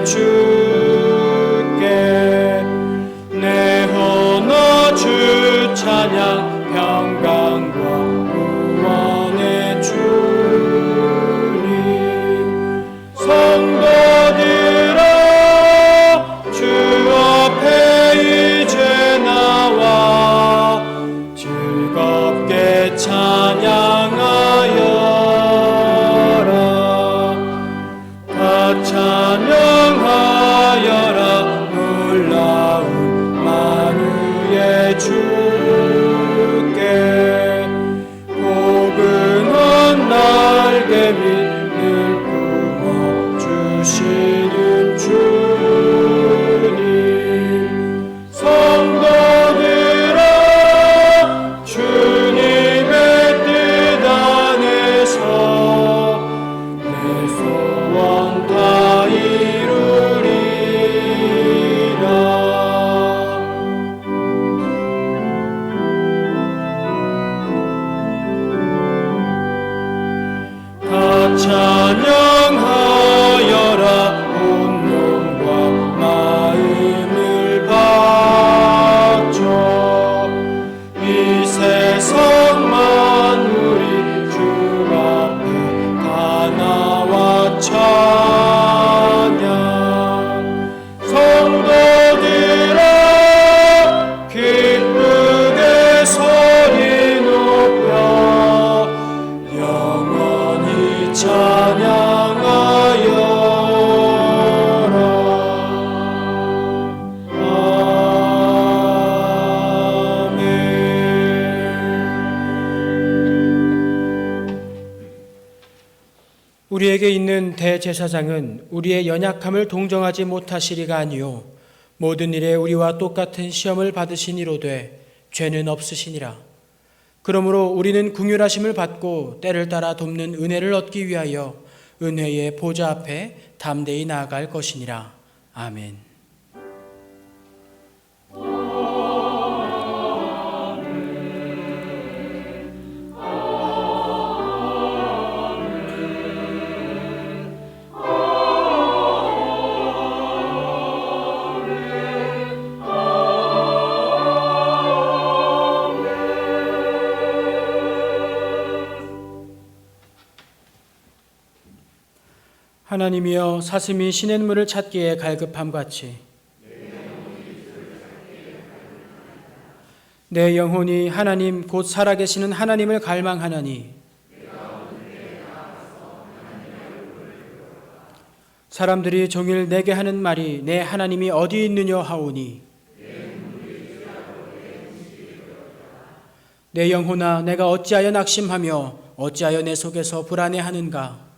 주께 내 honor 주 찬양 평강과 구원의 주님 성도들아 주 앞에 이제 나와 즐겁게 찬양하여라 다 찬양하여라 놀라운 만유의 주께 포근한 날개 밑을 품어주시는 주님 성도들아 주님의 뜻 안에서 내 소원 다 이루리라 다 찬양하여라 온몸과 마음을 바쳐 이 세상 만물이 주 앞에 다 나와 찬양 성도들아 기쁘게 소리 높여 영원히 찬양하여라 아멘. 우리에게 있는 대제사장은 우리의 연약함을 동정하지 못하시리가 아니요 모든 일에 우리와 똑같은 시험을 받으신 이로되 죄는 없으시니라. 그러므로 우리는 긍휼하심을 받고 때를 따라 돕는 은혜를 얻기 위하여 은혜의 보좌 앞에 담대히 나아갈 것이니라. 아멘. 하나님이여 사슴이 시냇물을 찾기에 갈급함같이 내 영혼이 하나님 곧 살아계시는 하나님을 갈망하나니 사람들이 종일 내게 하는 말이 내 하나님이 어디 있느냐 하오니 내 영혼아 내가 어찌하여 낙심하며 어찌하여 내 속에서 불안해하는가.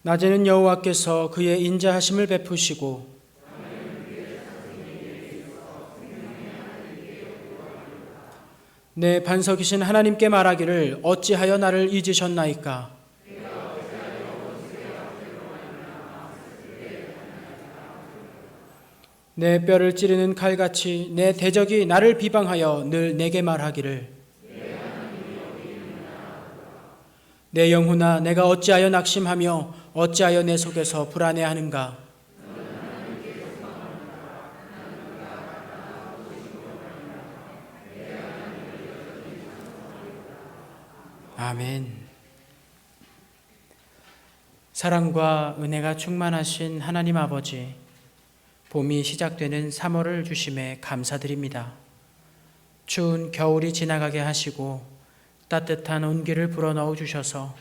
낮에는 여호와께서 그의 인자하심을 베푸시고 내 반석이신 하나님께 말하기를 어찌하여 나를 잊으셨나이까. 내 뼈를 찌르는 칼같이 내 대적이 나를 비방하여 늘 내게 말하기를 내 영혼아 내가 어찌하여 낙심하며 어찌하여 내 속에서 불안해하는가. 아멘. 사랑과 은혜가 충만하신 하나님 아버지, 봄이 시작되는 3월을 주심에 감사드립니다. 추운 겨울이 지나가게 하시고 따뜻한 온기를 불어넣어 주셔서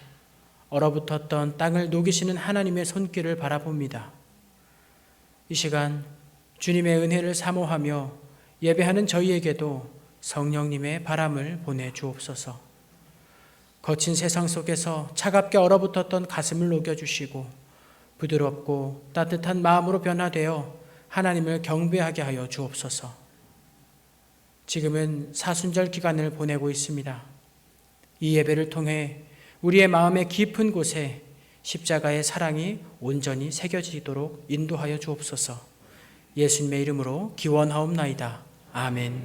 얼어붙었던 땅을 녹이시는 하나님의 손길을 바라봅니다. 이 시간 주님의 은혜를 사모하며 예배하는 저희에게도 성령님의 바람을 보내주옵소서. 거친 세상 속에서 차갑게 얼어붙었던 가슴을 녹여주시고 부드럽고 따뜻한 마음으로 변화되어 하나님을 경배하게 하여 주옵소서. 지금은 사순절 기간을 보내고 있습니다. 이 예배를 통해 우리의 마음의 깊은 곳에 십자가의 사랑이 온전히 새겨지도록 인도하여 주옵소서. 예수님의 이름으로 기원하옵나이다. 아멘.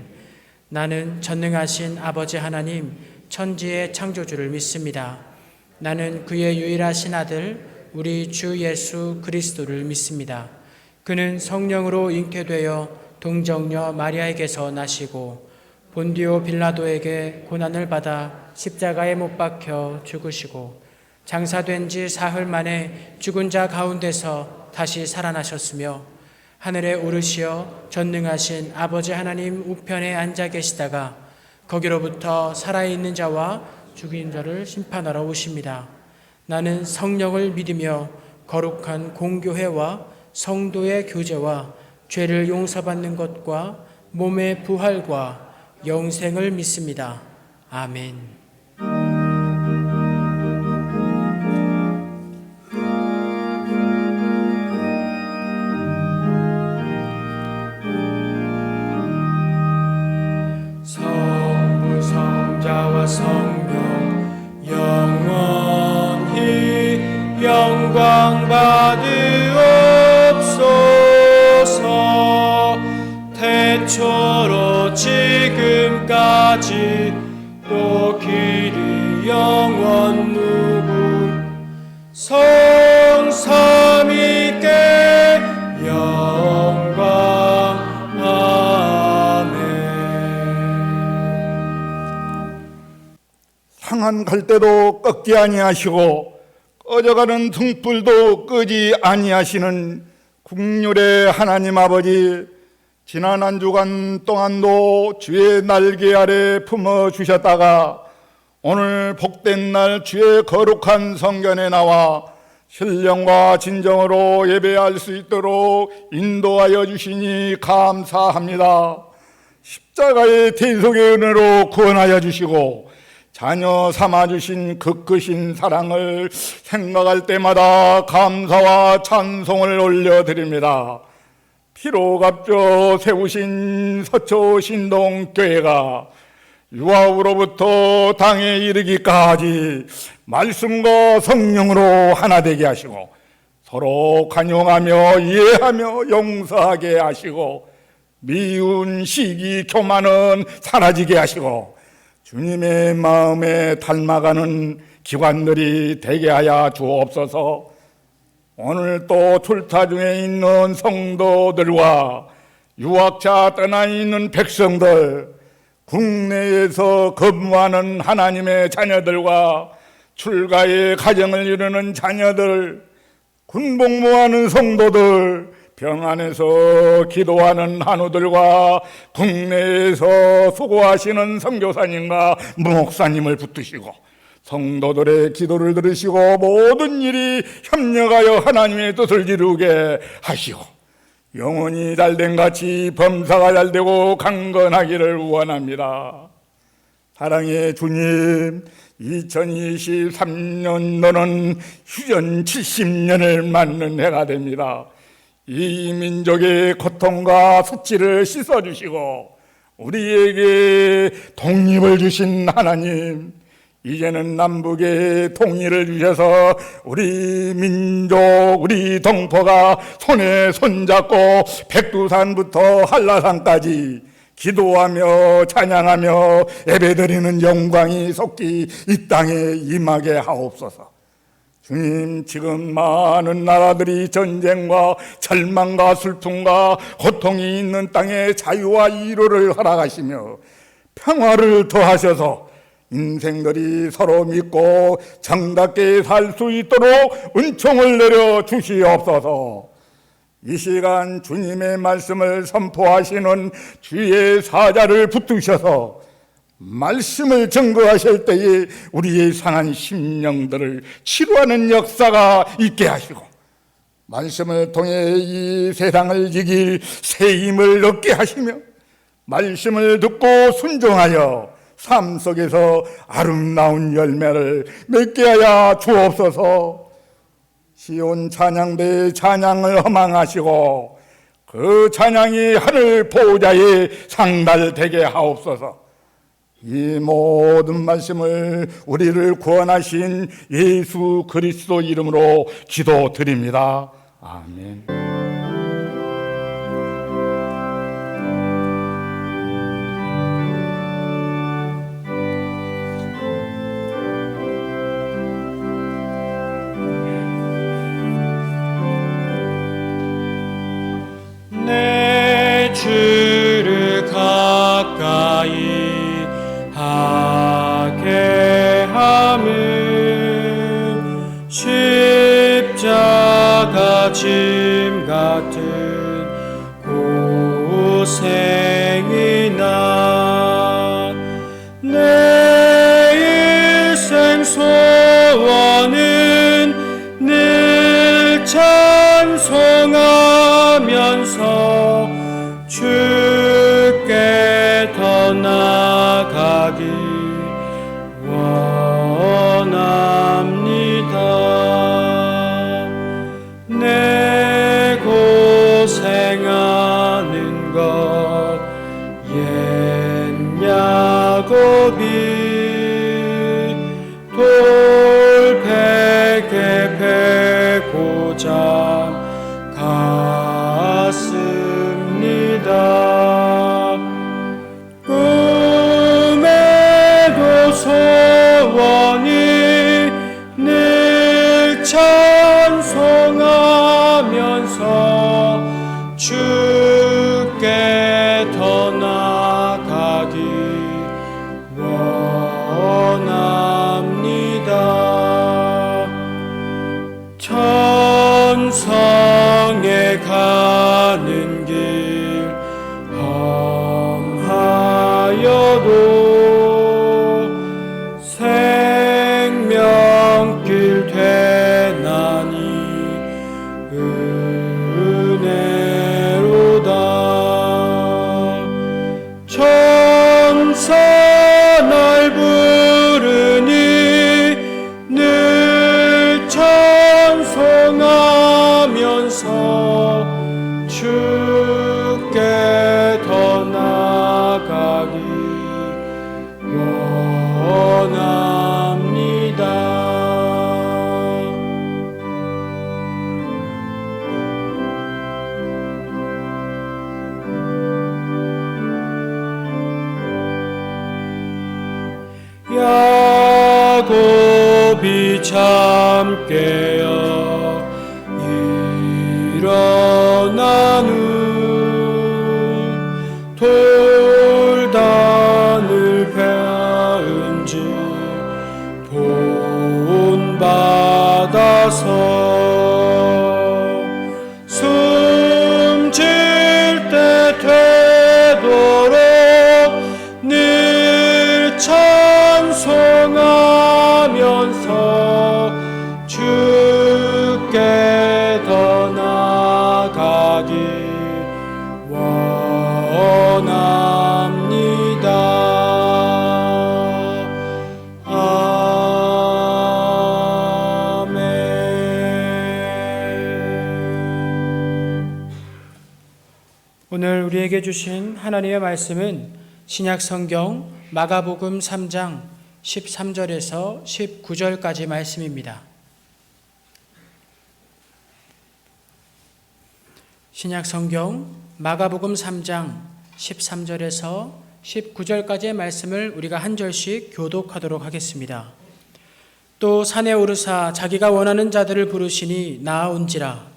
나는 전능하신 아버지 하나님, 천지의 창조주를 믿습니다. 나는 그의 유일하신 아들 우리 주 예수 그리스도를 믿습니다. 그는 성령으로 잉태되어 동정녀 마리아에게서 나시고 본디오 빌라도에게 고난을 받아 십자가에 못 박혀 죽으시고 장사된 지 사흘 만에 죽은 자 가운데서 다시 살아나셨으며 하늘에 오르시어 전능하신 아버지 하나님 우편에 앉아 계시다가 거기로부터 살아있는 자와 죽은 자를 심판하러 오십니다. 나는 성령을 믿으며 거룩한 공교회와 성도의 교제와 죄를 용서받는 것과 몸의 부활과 영생을 믿습니다. 아멘. 성부 성자와 성령 영원히 영광 받으옵소서. 태초로 지금까지 또 길이 영원 무궁 성삼위께 영광. 상한 갈대도 꺾지 아니하시고 꺼져가는 등불도 끄지 아니하시는 국률의 하나님 아버지, 지난 한 주간 동안도 주의 날개 아래 품어주셨다가 오늘 복된 날 주의 거룩한 성전에 나와 신령과 진정으로 예배할 수 있도록 인도하여 주시니 감사합니다. 십자가의 대속의 은혜로 구원하여 주시고 자녀 삼아주신 그 크신 사랑을 생각할 때마다 감사와 찬송을 올려드립니다. 피로 값져 세우신 서초 신동교회가 유아우로부터 당에 이르기까지 말씀과 성령으로 하나 되게 하시고 서로 간용하며 이해하며 용서하게 하시고 미운 시기 교만은 사라지게 하시고 주님의 마음에 닮아가는 기관들이 되게 하여 주옵소서. 오늘 또 출타 중에 있는 성도들과 유학자 떠나 있는 백성들, 국내에서 근무하는 하나님의 자녀들과 출가의 가정을 이루는 자녀들, 군복무하는 성도들, 병안에서 기도하는 한우들과 국내에서 수고하시는 선교사님과 목사님을 붙드시고 성도들의 기도를 들으시고 모든 일이 협력하여 하나님의 뜻을 이루게 하시고 영혼이 잘된 같이 범사가 잘되고 강건하기를 원합니다. 사랑의 주님, 2023년도는 휴전 70년을 맞는 해가 됩니다. 이 민족의 고통과 수치를 씻어주시고 우리에게 독립을 주신 하나님, 이제는 남북의 통일을 주셔서 우리 민족, 우리 동포가 손에 손잡고 백두산부터 한라산까지 기도하며 찬양하며 예배드리는 영광이 속히 이 땅에 임하게 하옵소서. 주님, 지금 많은 나라들이 전쟁과 절망과 슬픔과 고통이 있는 땅에 자유와 이루를 허락하시며 평화를 더하셔서 인생들이 서로 믿고 정답게 살 수 있도록 은총을 내려 주시옵소서. 이 시간 주님의 말씀을 선포하시는 주의 사자를 붙드셔서 말씀을 증거하실 때에 우리의 상한 심령들을 치료하는 역사가 있게 하시고 말씀을 통해 이 세상을 이길 새 힘을 얻게 하시며 말씀을 듣고 순종하여 삶 속에서 아름다운 열매를 맺게 하여 주옵소서. 시온 찬양대의 찬양을 허망하시고 그 찬양이 하늘 보호자에 상달되게 하옵소서. 이 모든 말씀을 우리를 구원하신 예수 그리스도 이름으로 기도드립니다. 아멘. 가까이 하게 함은 십자가 짐 같은 고생이나 내 일생 소원은 늘 찬송하면서 주께 더 나아가기 원합니다. 내 고생하는 것 옛 야곱이 돌베개 베고자 갔습니다. 꿈에도 소원이 늘 찬송하면서 주께 더 나아가기 원합니다. 천성에 가는 길 험하여도 생명길 되나니 은혜로다. 천사 날 부르니 늘 찬송하면서 주께 더 나아가기 원합니다. 야곱이 잠 깨어 일어난 후 돌단을 베은 지 본받아서 숨질 때 되도록 늘 찬송하면서 주께 더 나아가기 원합니다. 아멘. 오늘 우리에게 주신 하나님의 말씀은 신약 성경 마가복음 3장 13절에서 19절까지 말씀입니다. 신약 성경 마가복음 3장 13절에서 19절까지의 말씀을 우리가 한 절씩 교독하도록 하겠습니다. 또 산에 오르사 자기가 원하는 자들을 부르시니 나아온지라.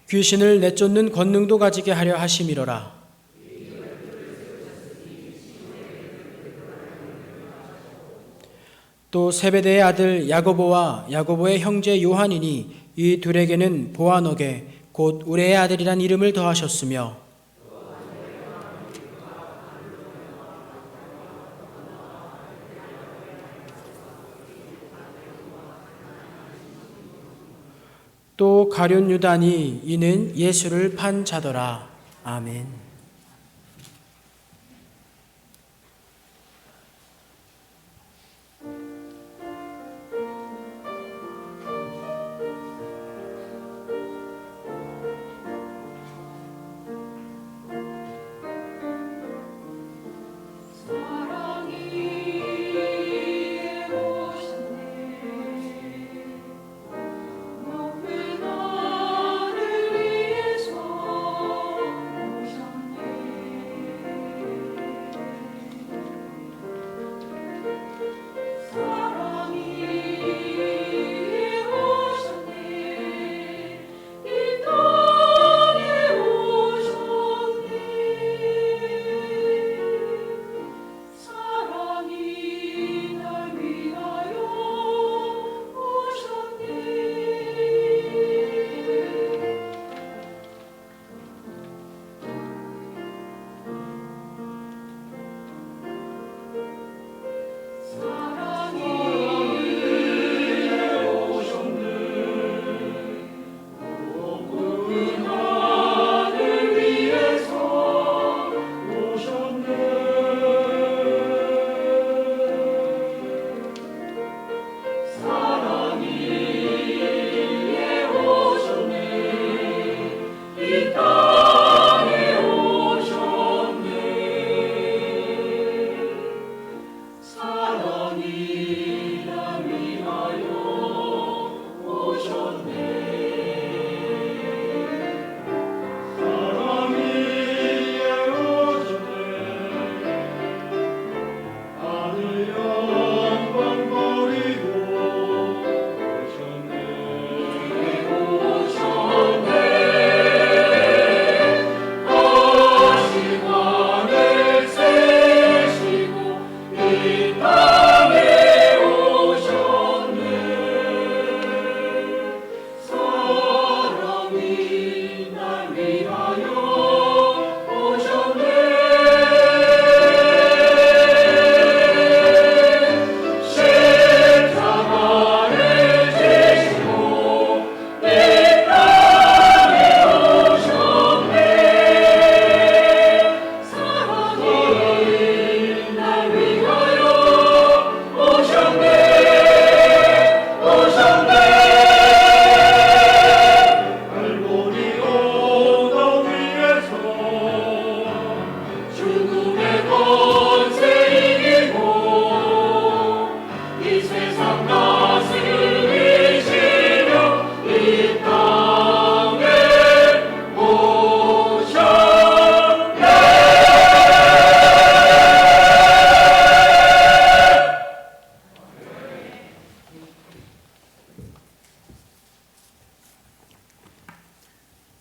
귀신을 내쫓는 권능도 가지게 하려 하심이로라. 또 세베대의 아들 야고보와 야고보의 형제 요한이니 이 둘에게는 보아너게 곧 우레의 아들이란 이름을 더하셨으며 또 가룟 유다니 이는 예수를 판 자더라. 아멘. 높은 하늘 위에서 오셨네.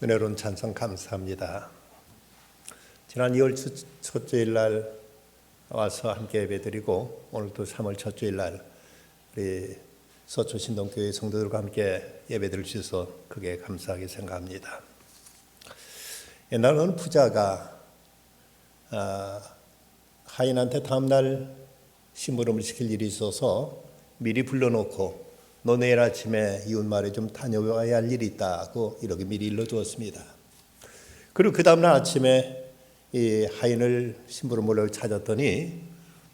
은혜로운 찬송 감사합니다. 지난 2월 첫째 날 와서 함께 예배드리고 오늘도 3월 첫째 날 우리 서초 신동교회 성도들과 함께 예배드릴 수 있어서 크게 감사하게 생각합니다. 옛날 어느 부자가 하인한테 다음날 심부름을 시킬 일이 있어서 미리 불러놓고 너 내일 아침에 이웃마을에 좀 다녀와야 할 일이 있다고 이렇게 미리 일러주었습니다. 그리고 그 다음날 아침에 이 하인을 심부름을 찾았더니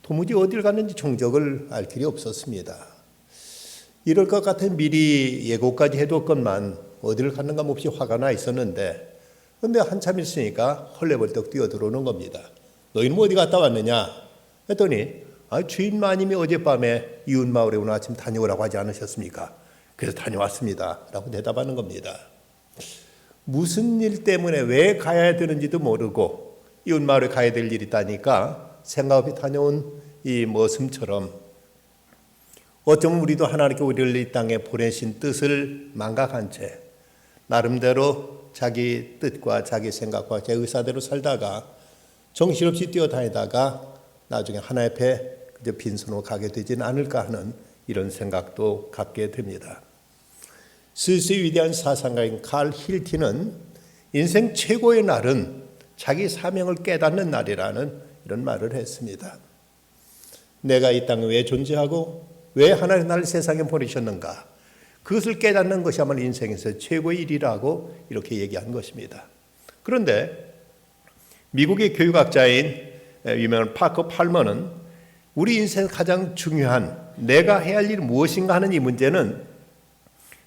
도무지 어딜 갔는지 종적을 알 길이 없었습니다. 이럴 것 같아 미리 예고까지 해뒀건만 어딜 갔는가 몹시 화가 나 있었는데 근데 한참 있으니까 헐레벌떡 뛰어들어오는 겁니다. 너희는 어디 갔다 왔느냐 했더니 주인 마님이 어젯밤에 이웃마을에 오늘 아침 다녀오라고 하지 않으셨습니까? 그래서 다녀왔습니다 라고 대답하는 겁니다. 무슨 일 때문에 왜 가야 되는지도 모르고 이웃마을에 가야 될 일이 있다니까 생각 없이 다녀온 이 모습처럼 어쩌면 우리도 하나님께 우리를 이 땅에 보내신 뜻을 망각한 채 나름대로 자기 뜻과 자기 생각과 자기 의사대로 살다가 정신없이 뛰어다니다가 나중에 하나님 앞에 그저 빈손으로 가게 되지는 않을까 하는 이런 생각도 갖게 됩니다. 스위스의 위대한 사상가인 칼 힐티는 인생 최고의 날은 자기 사명을 깨닫는 날이라는 이런 말을 했습니다. 내가 이 땅에 왜 존재하고 왜 하나님 나를 세상에 보내셨는가 그것을 깨닫는 것이야말로 인생에서 최고의 일이라고 이렇게 얘기한 것입니다. 그런데 미국의 교육학자인 유명한 파커 팔머는 우리 인생에서 가장 중요한 내가 해야 할 일이 무엇인가 하는 이 문제는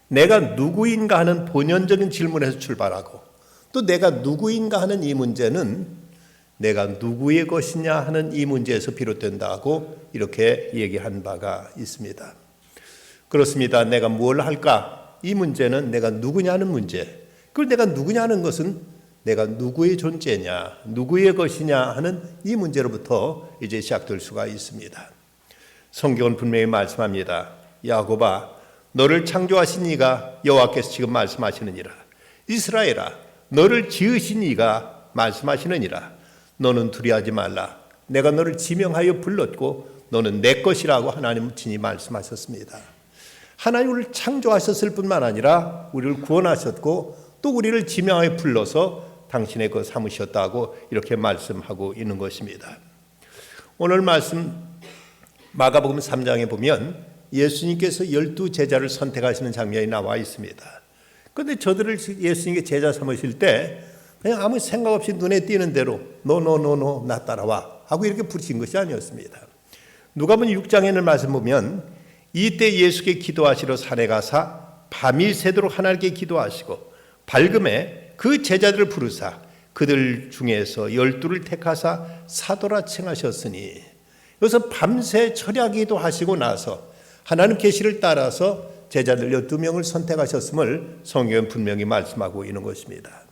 내가 누구인가 하는 본연적인 질문에서 출발하고 또 내가 누구인가 하는 이 문제는 내가 누구의 것이냐 하는 이 문제에서 비롯된다고 이렇게 얘기한 바가 있습니다. 그렇습니다. 내가 뭘 할까? 이 문제는 내가 누구냐는 문제. 그걸 내가 누구냐는 것은 내가 누구의 존재냐, 누구의 것이냐 하는 이 문제로부터 이제 시작될 수가 있습니다. 성경은 분명히 말씀합니다. 야곱아, 너를 창조하신 이가 여호와께서 지금 말씀하시느니라. 이스라엘아, 너를 지으신 이가 말씀하시느니라. 너는 두려워하지 말라. 내가 너를 지명하여 불렀고 너는 내 것이라고 하나님 친히 말씀하셨습니다. 하나님 우리를 창조하셨을 뿐만 아니라 우리를 구원하셨고 또 우리를 지명하여 불러서 당신의 것 삼으셨다고 이렇게 말씀하고 있는 것입니다. 오늘 말씀 마가복음 3장에 보면 예수님께서 12제자를 선택하시는 장면이 나와 있습니다. 그런데 저들을 예수님께 제자 삼으실 때 그냥 아무 생각 없이 눈에 띄는 대로 노 나 따라와 하고 이렇게 부르신 것이 아니었습니다. 누가복음 6장에는 말씀 보면 이때 예수께 기도하시러 산에 가사 밤이 새도록 하나님께 기도하시고 밝음에 그 제자들을 부르사 그들 중에서 12를 택하사 사도라 칭하셨으니 여기서 밤새 철야기도 하시고 나서 하나님 계시를 따라서 제자들 12명을 선택하셨음을 성경은 분명히 말씀하고 있는 것입니다.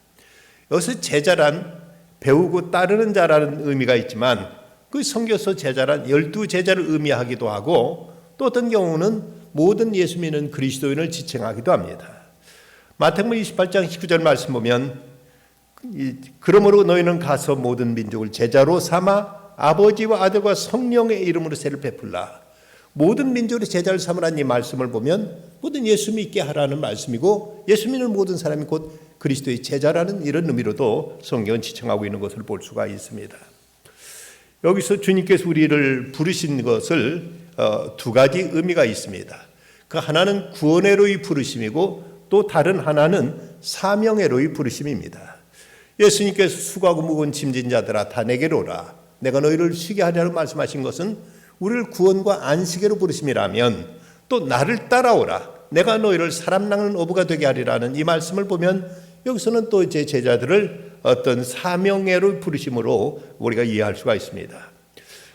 여기서 제자란 배우고 따르는 자라는 의미가 있지만 그 성경에서 제자란 12제자를 의미하기도 하고 또 어떤 경우는 모든 예수 믿는 그리스도인을 지칭하기도 합니다. 마태복음 28장 19절 말씀 보면 그러므로 너희는 가서 모든 민족을 제자로 삼아 아버지와 아들과 성령의 이름으로 세를 베풀라. 모든 민족의 제자를 삼으라는 이 말씀을 보면 모든 예수 믿게 하라는 말씀이고 예수 믿는 모든 사람이 곧 그리스도의 제자라는 이런 의미로도 성경은 지칭하고 있는 것을 볼 수가 있습니다. 여기서 주님께서 우리를 부르신 것을 두 가지 의미가 있습니다. 그 하나는 구원의로의 부르심이고 또 다른 하나는 사명의로의 부르심입니다. 예수님께서 수고하고 무거운 짐진 자들아 다 내게로 오라. 내가 너희를 쉬게 하리라고 말씀하신 것은 우리를 구원과 안식의로 부르심이라면 또 나를 따라오라. 내가 너희를 사람 낚는 어부가 되게 하리라는 이 말씀을 보면 여기서는 또 이제 제자들을 어떤 사명의로 부르심으로 우리가 이해할 수가 있습니다.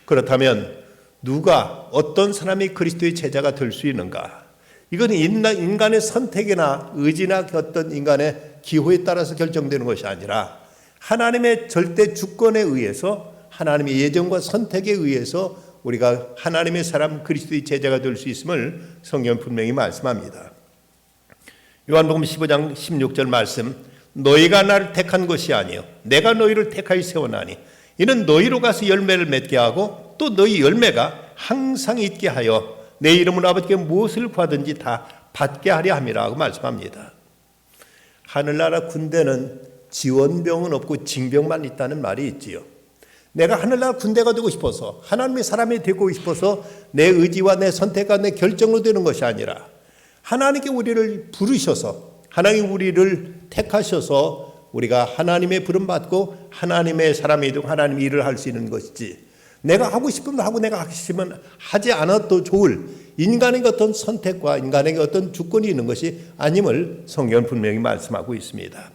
그렇다면 누가 어떤 사람이 그리스도의 제자가 될 수 있는가? 이건 인간의 선택이나 의지나 어떤 인간의 기호에 따라서 결정되는 것이 아니라 하나님의 절대 주권에 의해서 하나님의 예정과 선택에 의해서 우리가 하나님의 사람 그리스도의 제자가 될 수 있음을 성경은 분명히 말씀합니다. 요한복음 15장 16절 말씀 너희가 나를 택한 것이 아니요 내가 너희를 택하여 세워나니 이는 너희로 가서 열매를 맺게 하고 또 너희 열매가 항상 있게 하여 내 이름으로 아버지께 무엇을 구하든지 다 받게 하려 함이라고 말씀합니다. 하늘나라 군대는 지원병은 없고 징병만 있다는 말이 있지요. 내가 하늘나라 군대가 되고 싶어서 하나님의 사람이 되고 싶어서 내 의지와 내 선택과 내 결정으로 되는 것이 아니라 하나님께 우리를 부르셔서 하나님 우리를 택하셔서 우리가 하나님의 부름 받고 하나님의 사람이 되고 하나님의 일을 할 수 있는 것이지 내가 하고 싶으면 하고 내가 하기 싫으면 하지 않아도 좋을 인간의 어떤 선택과 인간에게 어떤 주권이 있는 것이 아님을 성경은 분명히 말씀하고 있습니다.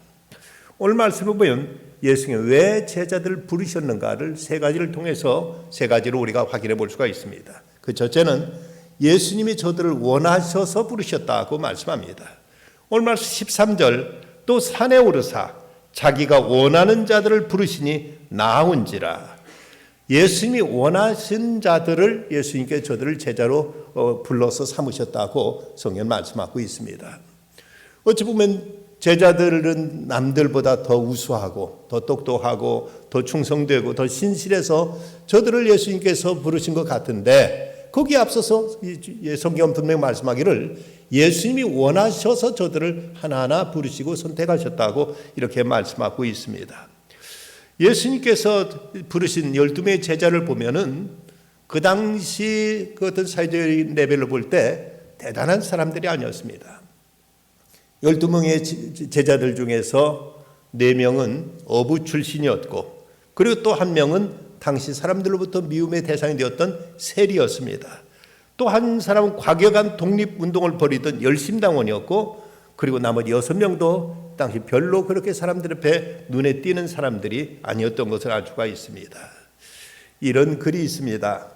오늘 말씀을 보면 예수님이 왜 제자들을 부르셨는가를 세 가지를 통해서 세 가지로 우리가 확인해 볼 수가 있습니다. 그 첫째는 예수님이 저들을 원하셔서 부르셨다고 말씀합니다. 오늘 말씀 13절 또 산에 오르사 자기가 원하는 자들을 부르시니 나아온지라. 예수님이 원하신 자들을 예수님께 저들을 제자로 불러서 삼으셨다고 성경 말씀하고 있습니다. 어찌 보면 제자들은 남들보다 더 우수하고 더 똑똑하고 더 충성되고 더 신실해서 저들을 예수님께서 부르신 것 같은데 거기에 앞서서 성경은 분명히 말씀하기를 예수님이 원하셔서 저들을 하나하나 부르시고 선택하셨다고 이렇게 말씀하고 있습니다. 예수님께서 부르신 12명의 제자를 보면은 그 당시 그 어떤 사회적인 레벨을 볼 때 대단한 사람들이 아니었습니다. 12명의 제자들 중에서 4명은 어부 출신이었고 그리고 또 1명은 당시 사람들로부터 미움의 대상이 되었던 세리였습니다. 또 한 사람은 과격한 독립운동을 벌이던 열심당원이었고 그리고 나머지 6명도 당시 별로 그렇게 사람들 앞에 눈에 띄는 사람들이 아니었던 것을 알 수가 있습니다. 이런 글이 있습니다.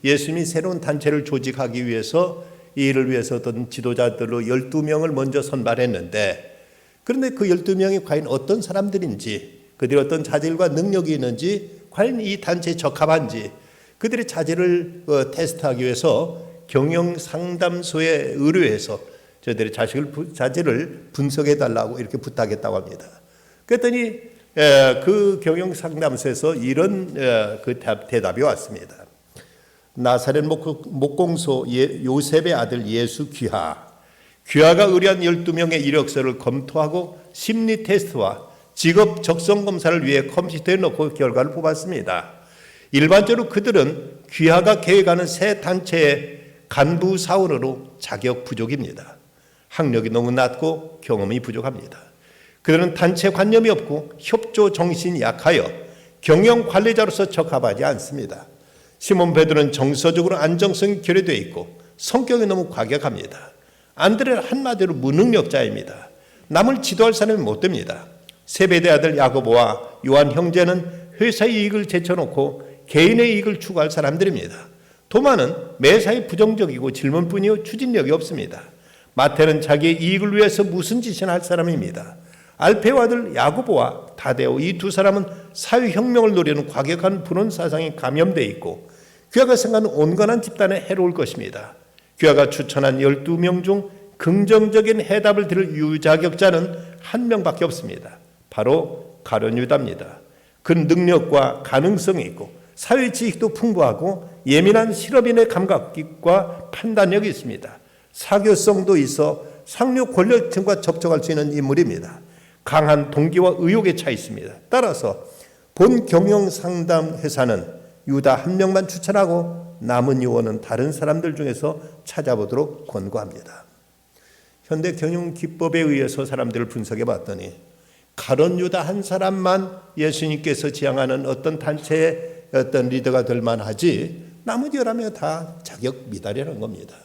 예수님이 새로운 단체를 조직하기 위해서 이 일을 위해서 어떤 지도자들로 12명을 먼저 선발했는데 그런데 그 12명이 과연 어떤 사람들인지 그들이 어떤 자질과 능력이 있는지 과연 이 단체에 적합한지 그들의 자질을 테스트하기 위해서 경영상담소에 의뢰해서 저희들의 자질을 분석해달라고 이렇게 부탁했다고 합니다. 그랬더니 그 경영상담소에서 이런 그 대답이 왔습니다. 나사렛 목공소 요셉의 아들 예수 귀하가 의뢰한 12명의 이력서를 검토하고 심리 테스트와 직업 적성 검사를 위해 컴퓨터에 넣고 결과를 뽑았습니다. 일반적으로 그들은 귀하가 계획하는 새 단체의 간부 사원으로 자격 부족입니다. 학력이 너무 낮고 경험이 부족합니다. 그들은 단체 관념이 없고 협조 정신이 약하여 경영 관리자로서 적합하지 않습니다. 시몬 베드로는 정서적으로 안정성이 결여되어 있고 성격이 너무 과격합니다. 안드레는 한마디로 무능력자입니다. 남을 지도할 사람이 못 됩니다. 세베대 아들 야고보와 요한 형제는 회사의 이익을 제쳐놓고 개인의 이익을 추구할 사람들입니다. 도마는 매사에 부정적이고 질문뿐이요 추진력이 없습니다. 마태는 자기의 이익을 위해서 무슨 짓이나 할 사람입니다. 알페오 아들 야고보와 다데오 이 두 사람은 사회혁명을 노리는 과격한 분원 사상이 감염되어 있고 귀하가 생각하는 온건한 집단에 해로울 것입니다. 귀하가 추천한 12명 중 긍정적인 해답을 들을 유자격자는 한 명밖에 없습니다. 바로 가룟 유다입니다. 그 능력과 가능성이 있고 사회 지식도 풍부하고 예민한 실업인의 감각과 판단력이 있습니다. 사교성도 있어 상류 권력층과 접촉할 수 있는 인물입니다. 강한 동기와 의욕에 차 있습니다. 따라서 본 경영 상담 회사는 유다 한 명만 추천하고 남은 요원은 다른 사람들 중에서 찾아보도록 권고합니다. 현대 경영 기법에 의해서 사람들을 분석해 봤더니 가룟 유다 한 사람만 예수님께서 지향하는 어떤 단체의 어떤 리더가 될 만하지 나머지 11명 다 자격 미달이라는 겁니다.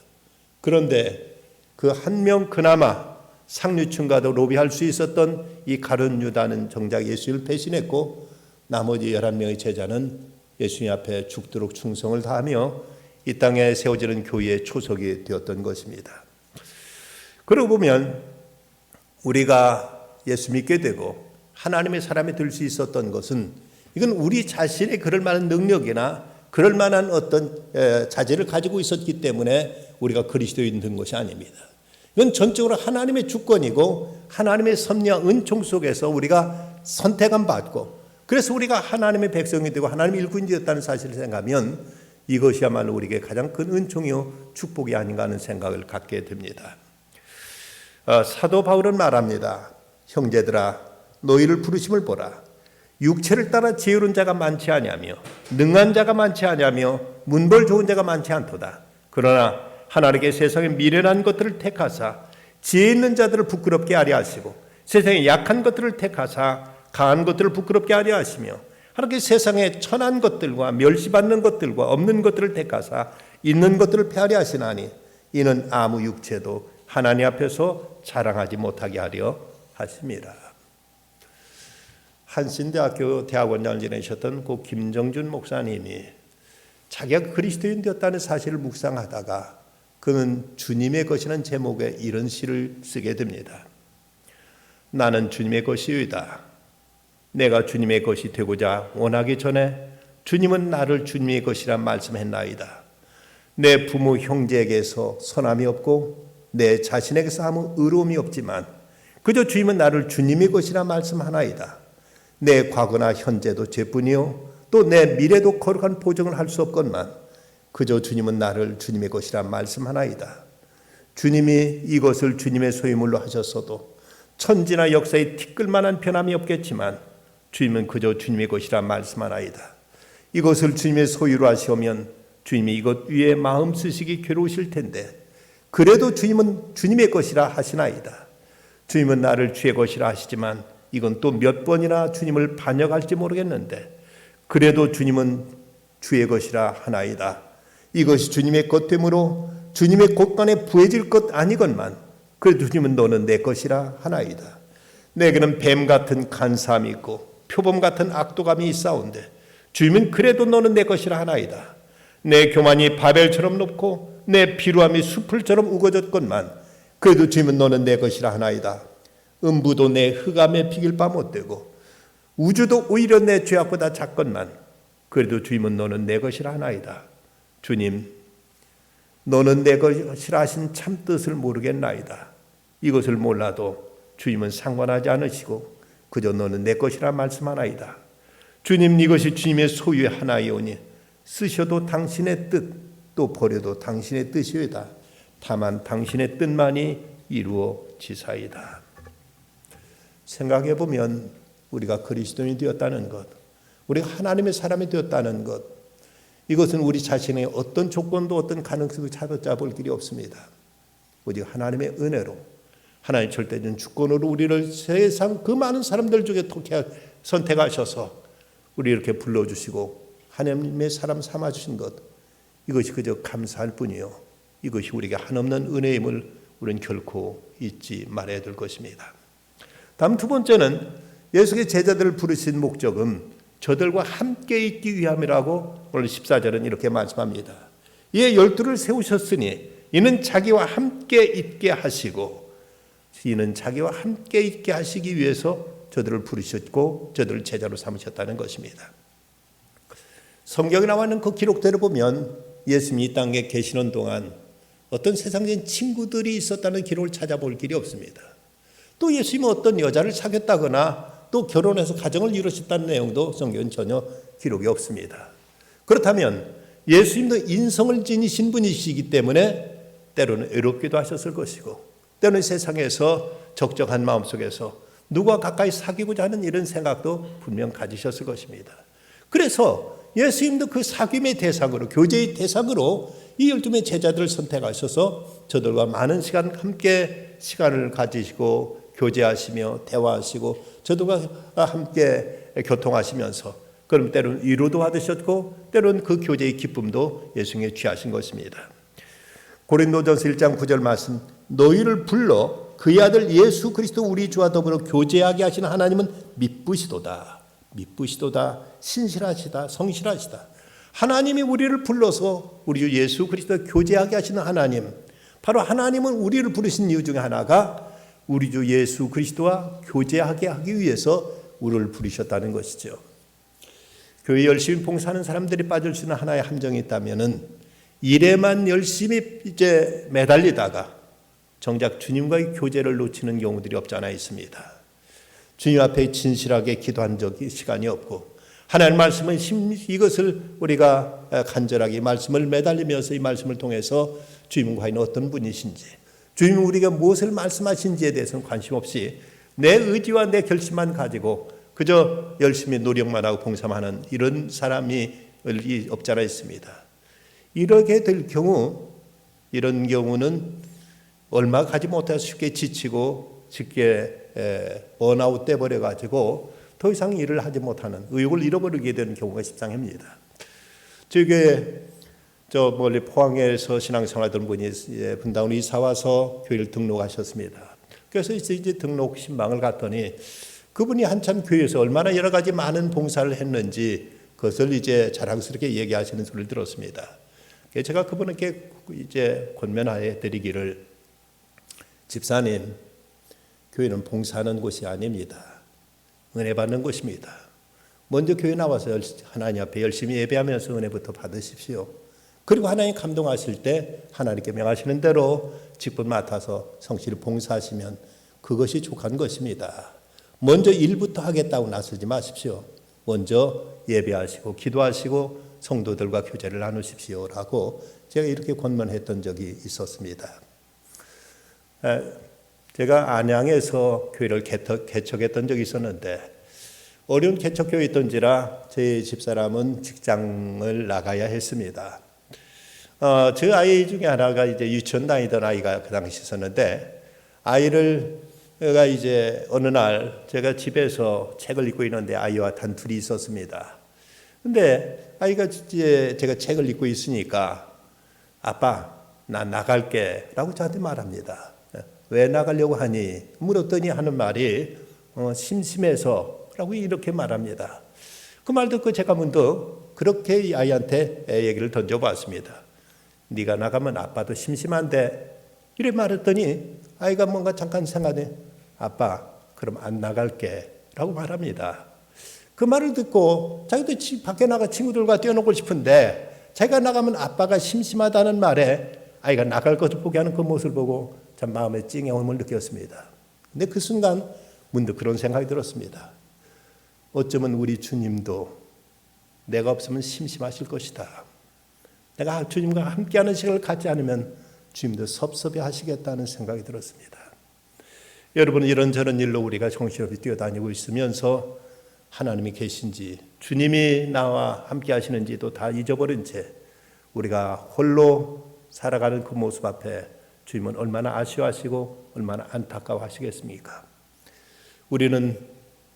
그런데 그 한 명 그나마 상류층과도 로비할 수 있었던 이 가룟 유다는 정작 예수를 배신했고 나머지 11명의 제자는 예수님 앞에 죽도록 충성을 다하며 이 땅에 세워지는 교회의 초석이 되었던 것입니다. 그러고 보면 우리가 예수 믿게 되고 하나님의 사람이 될 수 있었던 것은 이건 우리 자신의 그럴 만한 능력이나 그럴 만한 어떤 자질을 가지고 있었기 때문에 우리가 그리스도인 된 것이 아닙니다. 이건 전적으로 하나님의 주권이고 하나님의 섭리와 은총 속에서 우리가 선택함 받고, 그래서 우리가 하나님의 백성이 되고 하나님의 일꾼이 되었다는 사실을 생각하면 이것이야말로 우리에게 가장 큰 은총이요 축복이 아닌가 하는 생각을 갖게 됩니다. 사도 바울은 말합니다. 형제들아, 너희를 부르심을 보라. 육체를 따라 지혜로운 자가 많지 아니하며 능한 자가 많지 아니하며 문벌 좋은 자가 많지 않도다. 그러나 하나님께 세상의 미련한 것들을 택하사 지혜 있는 자들을 부끄럽게 하려 하시고, 세상의 약한 것들을 택하사 강한 것들을 부끄럽게 하려 하시며, 하나님께 세상의 천한 것들과 멸시받는 것들과 없는 것들을 택하사 있는 것들을 폐하려 하시나니, 이는 아무 육체도 하나님 앞에서 자랑하지 못하게 하려 하십니다. 한신대학교 대학원장을 지내셨던 고 김정준 목사님이 자기가 그리스도인 되었다는 사실을 묵상하다가 그는 주님의 것이라는 제목의 이런 시를 쓰게 됩니다. 나는 주님의 것이유이다. 내가 주님의 것이 되고자 원하기 전에 주님은 나를 주님의 것이라 말씀했나이다. 내 부모 형제에게서 선함이 없고 내 자신에게서 아무 의로움이 없지만 그저 주님은 나를 주님의 것이라 말씀하나이다. 내 과거나 현재도 죄뿐이요 또 내 미래도 거룩한 보증을 할 수 없건만 그저 주님은 나를 주님의 것이라 말씀하나이다. 주님이 이것을 주님의 소유물로 하셨어도 천지나 역사에 티끌만한 변함이 없겠지만 주님은 그저 주님의 것이라 말씀하나이다. 이것을 주님의 소유로 하시오면 주님이 이것 위에 마음 쓰시기 괴로우실 텐데 그래도 주님은 주님의 것이라 하시나이다. 주님은 나를 주의 것이라 하시지만 이건 또 몇 번이나 주님을 반역할지 모르겠는데 그래도 주님은 주의 것이라 하나이다. 이것이 주님의 것 되므로 주님의 곳간에 부해질 것 아니건만 그래도 주님은 너는 내 것이라 하나이다. 내게는 뱀 같은 간사함이 있고 표범 같은 악도감이 있사온데 주님은 그래도 너는 내 것이라 하나이다. 내 교만이 바벨처럼 높고 내 비루함이 수풀처럼 우거졌건만 그래도 주님은 너는 내 것이라 하나이다. 음부도 내 흑암에 비길 바 못되고 우주도 오히려 내 죄악보다 작건만 그래도 주님은 너는 내 것이라 하나이다. 주님, 너는 내 것이라 하신 참 뜻을 모르겠나이다. 이것을 몰라도 주님은 상관하지 않으시고 그저 너는 내 것이라 말씀하나이다. 주님, 이것이 주님의 소유의 하나이오니 쓰셔도 당신의 뜻, 또 버려도 당신의 뜻이오이다. 다만 당신의 뜻만이 이루어지사이다. 생각해보면 우리가 그리스도인이 되었다는 것, 우리가 하나님의 사람이 되었다는 것, 이것은 우리 자신의 어떤 조건도 어떤 가능성도 찾아볼 길이 없습니다. 오직 하나님의 은혜로 하나님 절대적인 주권으로 우리를 세상 그 많은 사람들 중에 선택하셔서 우리 이렇게 불러주시고 하나님의 사람 삼아주신 것, 이것이 그저 감사할 뿐이요 이것이 우리에게 한없는 은혜임을 우리는 결코 잊지 말아야 될 것입니다. 다음 두 번째는 예수의 제자들을 부르신 목적은 저들과 함께 있기 위함이라고 오늘 14절은 이렇게 말씀합니다. 이에 12를 세우셨으니 이는 자기와 함께 있게 하시고 이는 자기와 함께 있게 하시기 위해서 저들을 부르셨고 저들을 제자로 삼으셨다는 것입니다. 성경에 나와 있는 그 기록대로 보면 예수님이 이 땅에 계시는 동안 어떤 세상적인 친구들이 있었다는 기록을 찾아볼 길이 없습니다. 또 예수님은 어떤 여자를 사귀었다거나 또 결혼해서 가정을 이루셨다는 내용도 성경은 전혀 기록이 없습니다. 그렇다면 예수님도 인성을 지니신 분이시기 때문에 때로는 외롭기도 하셨을 것이고 때로는 세상에서 적적한 마음속에서 누구와 가까이 사귀고자 하는 이런 생각도 분명 가지셨을 것입니다. 그래서 예수님도 그 사귐의 대상으로 교제의 대상으로 이 12명의 제자들을 선택하셔서 저들과 많은 시간 함께 시간을 가지시고 교제하시며 대화하시고 저들과 함께 교통하시면서 그럼 때로는 위로도 받으셨고 때로는 그 교제의 기쁨도 예수님에 취하신 것입니다. 고린도전서 1장 9절 말씀, 너희를 불러 그의 아들 예수 그리스도 우리 주와 더불어 교제하게 하시는 하나님은 미쁘시도다. 미쁘시도다. 신실하시다. 성실하시다. 하나님이 우리를 불러서 우리 주 예수 그리스도 교제하게 하시는 하나님, 바로 하나님은 우리를 부르신 이유 중에 하나가 우리 주 예수 그리스도와 교제하게 하기 위해서 우리를 부르셨다는 것이죠. 교회 열심히 봉사하는 사람들이 빠질 수 있는 하나의 함정이 있다면은 일에만 열심히 이제 매달리다가 정작 주님과의 교제를 놓치는 경우들이 없지 않아 있습니다. 주님 앞에 진실하게 기도한 적이 시간이 없고 하나님 말씀은 이것을 우리가 간절하게 말씀을 매달리면서 이 말씀을 통해서 주님은 과연 어떤 분이신지, 주님은 우리가 무엇을 말씀하신지에 대해서는 관심 없이 내 의지와 내 결심만 가지고 그저 열심히 노력만 하고 봉사만 하는 이런 사람이 없지 않아 있습니다. 이렇게 될 경우, 이런 경우는 얼마 가지 못해서 쉽게 지치고 쉽게 번아웃 돼버려 가지고 더 이상 일을 하지 못하는, 의욕을 잃어버리게 되는 경우가 십상입니다. 저게 저 멀리 포항에서 신앙생활하던 분이 분당으로 이사 와서 교회를 등록하셨습니다. 그래서 이제 등록 신방을 갔더니 그분이 한참 교회에서 얼마나 여러 가지 많은 봉사를 했는지 그것을 이제 자랑스럽게 얘기하시는 소리를 들었습니다. 제가 그분에게 이제 권면하여 드리기를, 집사님, 교회는 봉사하는 곳이 아닙니다. 은혜 받는 곳입니다. 먼저 교회 나와서 하나님 앞에 열심히 예배하면서 은혜부터 받으십시오. 그리고 하나님 감동하실 때 하나님께 명하시는 대로 직분 맡아서 성실히 봉사하시면 그것이 족한 것입니다. 먼저 일부터 하겠다고 나서지 마십시오. 먼저 예배하시고 기도하시고 성도들과 교제를 나누십시오라고 제가 이렇게 권면했던 적이 있었습니다. 제가 안양에서 교회를 개척했던 적이 있었는데 어려운 개척교회였던지라 제 집사람은 직장을 나가야 했습니다. 저 아이 중에 하나가 이제 유치원 다니던 아이가 그 당시 있었는데, 아이가 이제 어느 날 제가 집에서 책을 읽고 있는데 아이와 단둘이 있었습니다. 근데 아이가 이제 제가 책을 읽고 있으니까 아빠, 나 나갈게 라고 저한테 말합니다. 왜 나가려고 하니? 물었더니 하는 말이 심심해서 라고 이렇게 말합니다. 그 말 듣고 제가 문득 그렇게 이 아이한테 얘기를 던져봤습니다. 네가 나가면 아빠도 심심한데, 이래 말했더니 아이가 뭔가 잠깐 생각해, 아빠 그럼 안 나갈게 라고 말합니다. 그 말을 듣고 자기도 밖에 나가 친구들과 뛰어놀고 싶은데 자기가 나가면 아빠가 심심하다는 말에 아이가 나갈 것을 포기하는 그 모습을 보고 참 마음에 찡해옴을 느꼈습니다. 근데 그 순간 문득 그런 생각이 들었습니다. 어쩌면 우리 주님도 내가 없으면 심심하실 것이다. 내가 주님과 함께하는 시간을 갖지 않으면 주님도 섭섭해 하시겠다는 생각이 들었습니다. 여러분, 이런저런 일로 우리가 정신없이 뛰어다니고 있으면서 하나님이 계신지, 주님이 나와 함께 하시는지도 다 잊어버린 채 우리가 홀로 살아가는 그 모습 앞에 주님은 얼마나 아쉬워하시고 얼마나 안타까워하시겠습니까? 우리는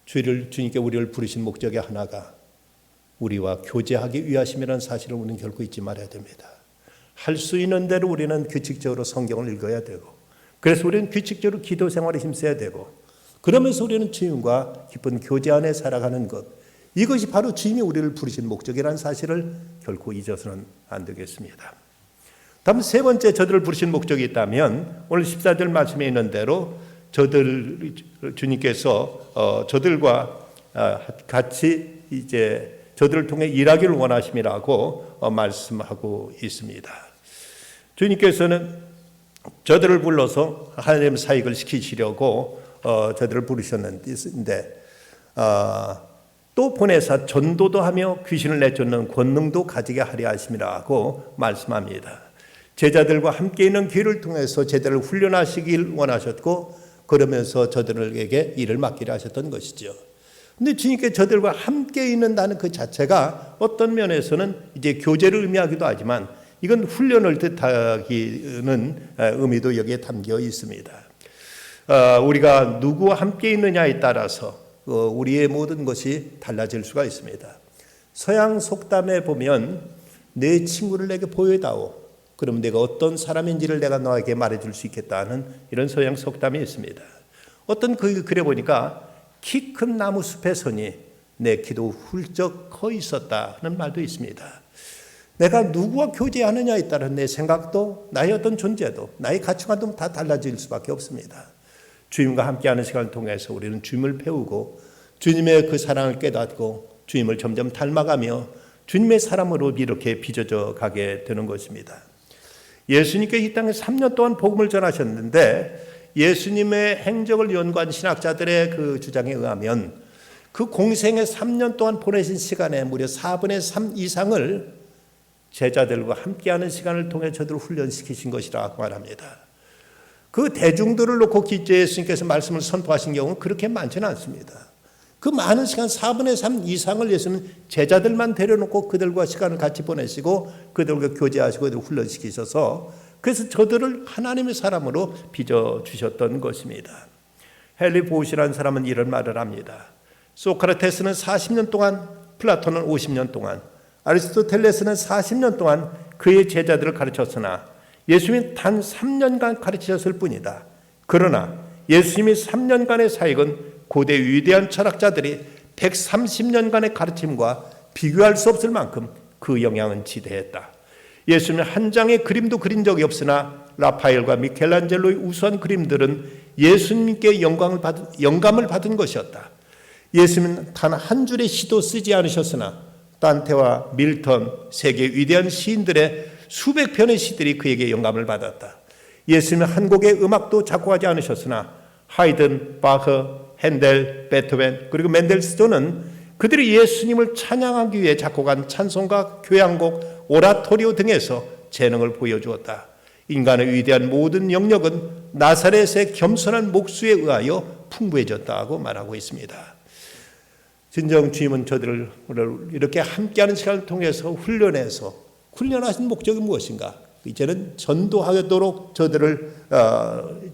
주님께 우리를 부르신 목적의 하나가 우리와 교제하기 위하심이라는 사실을 우리는 결코 잊지 말아야 됩니다. 할 수 있는 대로 우리는 규칙적으로 성경을 읽어야 되고, 그래서 우리는 규칙적으로 기도 생활에 힘써야 되고, 그러면서 우리는 주님과 깊은 교제 안에 살아가는 것, 이것이 바로 주님이 우리를 부르신 목적이라는 사실을 결코 잊어서는 안 되겠습니다. 다음 세 번째, 저들을 부르신 목적이 있다면 오늘 14절 말씀에 있는 대로 주님께서 저들과 같이 이제 저들을 통해 일하기를 원하심이라고 말씀하고 있습니다. 주님께서는 저들을 불러서 하나님 사역을 시키시려고 저들을 부르셨는데 또 보내사 전도도 하며 귀신을 내쫓는 권능도 가지게 하려 하심이라고 말씀합니다. 제자들과 함께 있는 길을 통해서 제자들을 훈련하시길 원하셨고, 그러면서 저들에게 일을 맡기려 하셨던 것이죠. 근데 주님께 저들과 함께 있는다는 그 자체가 어떤 면에서는 이제 교제를 의미하기도 하지만 이건 훈련을 뜻하기는 의미도 여기에 담겨 있습니다. 우리가 누구와 함께 있느냐에 따라서 우리의 모든 것이 달라질 수가 있습니다. 서양 속담에 보면 내 친구를 내게 보여다오. 그럼 내가 어떤 사람인지를 내가 너에게 말해줄 수 있겠다는 이런 서양 속담이 있습니다. 어떤 글에 보니까 키 큰 나무 숲에 서니 내 키도 훌쩍 커 있었다는 말도 있습니다. 내가 누구와 교제하느냐에 따라 내 생각도 나의 어떤 존재도 나의 가치관도 다 달라질 수밖에 없습니다. 주님과 함께하는 시간을 통해서 우리는 주님을 배우고 주님의 그 사랑을 깨닫고 주님을 점점 닮아가며 주님의 사람으로 이렇게 빚어져 가게 되는 것입니다. 예수님께 이 땅에 3년 동안 복음을 전하셨는데 예수님의 행적을 연구한 신학자들의 그 주장에 의하면 그 공생의 3년 동안 보내신 시간에 무려 4분의 3 이상을 제자들과 함께하는 시간을 통해 저들을 훈련시키신 것이라고 말합니다. 그 대중들을 놓고 예수님께서 말씀을 선포하신 경우는 그렇게 많지는 않습니다. 그 많은 시간 4분의 3 이상을 예수님은 제자들만 데려놓고 그들과 시간을 같이 보내시고 그들과 교제하시고 그들을 훈련시키셔서 그래서 저들을 하나님의 사람으로 빚어주셨던 것입니다. 헨리 보시라는 사람은 이런 말을 합니다. 소크라테스는 40년 동안, 플라톤은 50년 동안, 아리스토텔레스는 40년 동안 그의 제자들을 가르쳤으나 예수님이 단 3년간 가르치셨을 뿐이다. 그러나 예수님이 3년간의 사역은 고대 위대한 철학자들이 130년간의 가르침과 비교할 수 없을 만큼 그 영향은 지대했다. 예수님은 한 장의 그림도 그린 적이 없으나 라파엘과 미켈란젤로의 우수한 그림들은 예수님께 영감을 받은 것이었다. 예수님은 단 한 줄의 시도 쓰지 않으셨으나 단테와 밀턴, 세계 위대한 시인들의 수백 편의 시들이 그에게 영감을 받았다. 예수님은 한 곡의 음악도 작곡하지 않으셨으나 하이든, 바흐, 핸델, 베토벤 그리고 멘델스존은 그들이 예수님을 찬양하기 위해 작곡한 찬송가, 교향곡, 오라토리오 등에서 재능을 보여주었다. 인간의 위대한 모든 영역은 나사렛의 겸손한 목수에 의하여 풍부해졌다고 말하고 있습니다. 진정 주님은 저들을 이렇게 함께하는 시간을 통해서 훈련하신 목적이 무엇인가? 이제는 전도하도록 저들을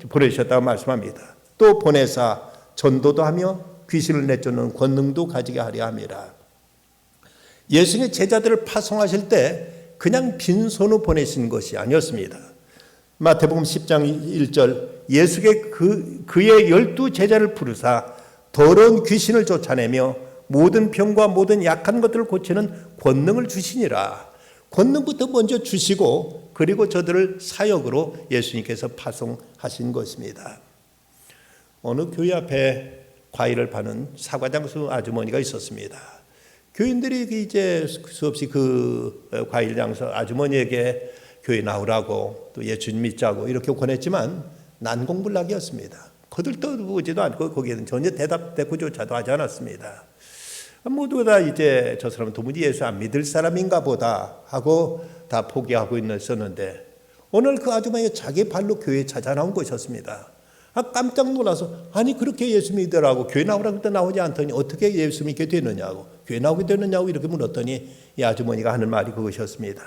보내주셨다고 말씀합니다. 또 보내사 전도도 하며 귀신을 내쫓는 권능도 가지게 하려 함이라. 예수님의 제자들을 파송하실 때 그냥 빈손으로 보내신 것이 아니었습니다. 마태복음 10장 1절 예수께 그의 12 제자를 부르사 더러운 귀신을 쫓아내며 모든 병과 모든 약한 것들을 고치는 권능을 주시니라. 권능부터 먼저 주시고 그리고 저들을 사역으로 예수님께서 파송하신 것입니다. 어느 교회 앞에 과일을 파는 사과장수 아주머니가 있었습니다. 교인들이 이제 수없이 그 과일 장수 아주머니에게 교회 나오라고 또 예수님 믿자고 이렇게 권했지만 난공불락이었습니다. 거들떠보지도 않고 거기에는 전혀 대꾸조차도 하지 않았습니다. 모두 다 이제 저 사람은 도무지 예수 안 믿을 사람인가 보다 하고 다 포기하고 있었는데 오늘 그 아주머니가 자기 발로 교회에 찾아 나온 것이었습니다. 깜짝 놀라서 아니 그렇게 예수 믿으라고 교회 나오라고 그때 나오지 않더니 어떻게 예수 믿게 되느냐고 교회 나오게 되느냐고 이렇게 물었더니 이 아주머니가 하는 말이 그것이었습니다.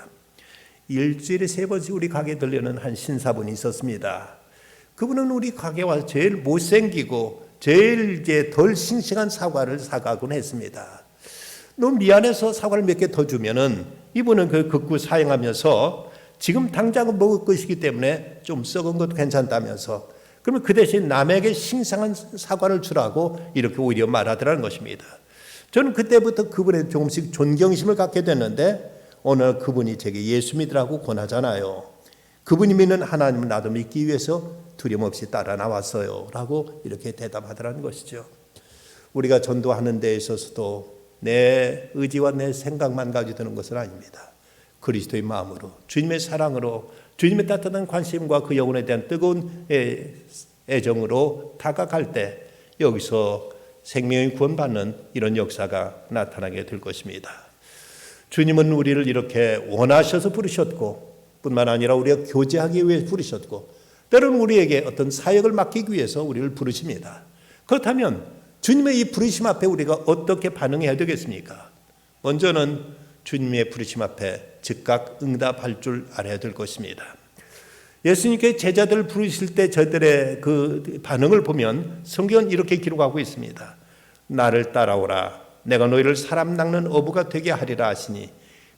일주일에 3번씩 우리 가게에 들르는 한 신사분이 있었습니다. 그분은 우리 가게에 와서 제일 못생기고 제일 이제 덜 싱싱한 사과를 사가곤 했습니다. 너무 미안해서 사과를 몇 개 더 주면은 이분은 그 극구 사용하면서 지금 당장 먹을 것이기 때문에 좀 썩은 것도 괜찮다면서 그러면 그 대신 남에게 싱싱한 사과를 주라고 이렇게 오히려 말하더라는 것입니다. 저는 그때부터 그분에 조금씩 존경심을 갖게 됐는데 오늘 그분이 제게 예수 믿으라고 권하잖아요. 그분이 믿는 하나님을 나도 믿기 위해서 두려움없이 따라 나왔어요 라고 이렇게 대답하더라는 것이죠. 우리가 전도하는 데 있어서도 내 의지와 내 생각만 가지고 되는 것은 아닙니다. 그리스도의 마음으로 주님의 사랑으로 주님의 따뜻한 관심과 그 영혼에 대한 뜨거운 애정으로 다가갈 때 여기서 생명의 구원받는 이런 역사가 나타나게 될 것입니다. 주님은 우리를 이렇게 원하셔서 부르셨고 뿐만 아니라 우리가 교제하기 위해 부르셨고 때로는 우리에게 어떤 사역을 맡기기 위해서 우리를 부르십니다. 그렇다면 주님의 이 부르심 앞에 우리가 어떻게 반응해야 되겠습니까? 먼저는 주님의 부르심 앞에 즉각 응답할 줄 알아야 될 것입니다. 예수님께 제자들을 부르실 때 저들의 그 반응을 보면 성경은 이렇게 기록하고 있습니다. 나를 따라오라. 내가 너희를 사람 낚는 어부가 되게 하리라 하시니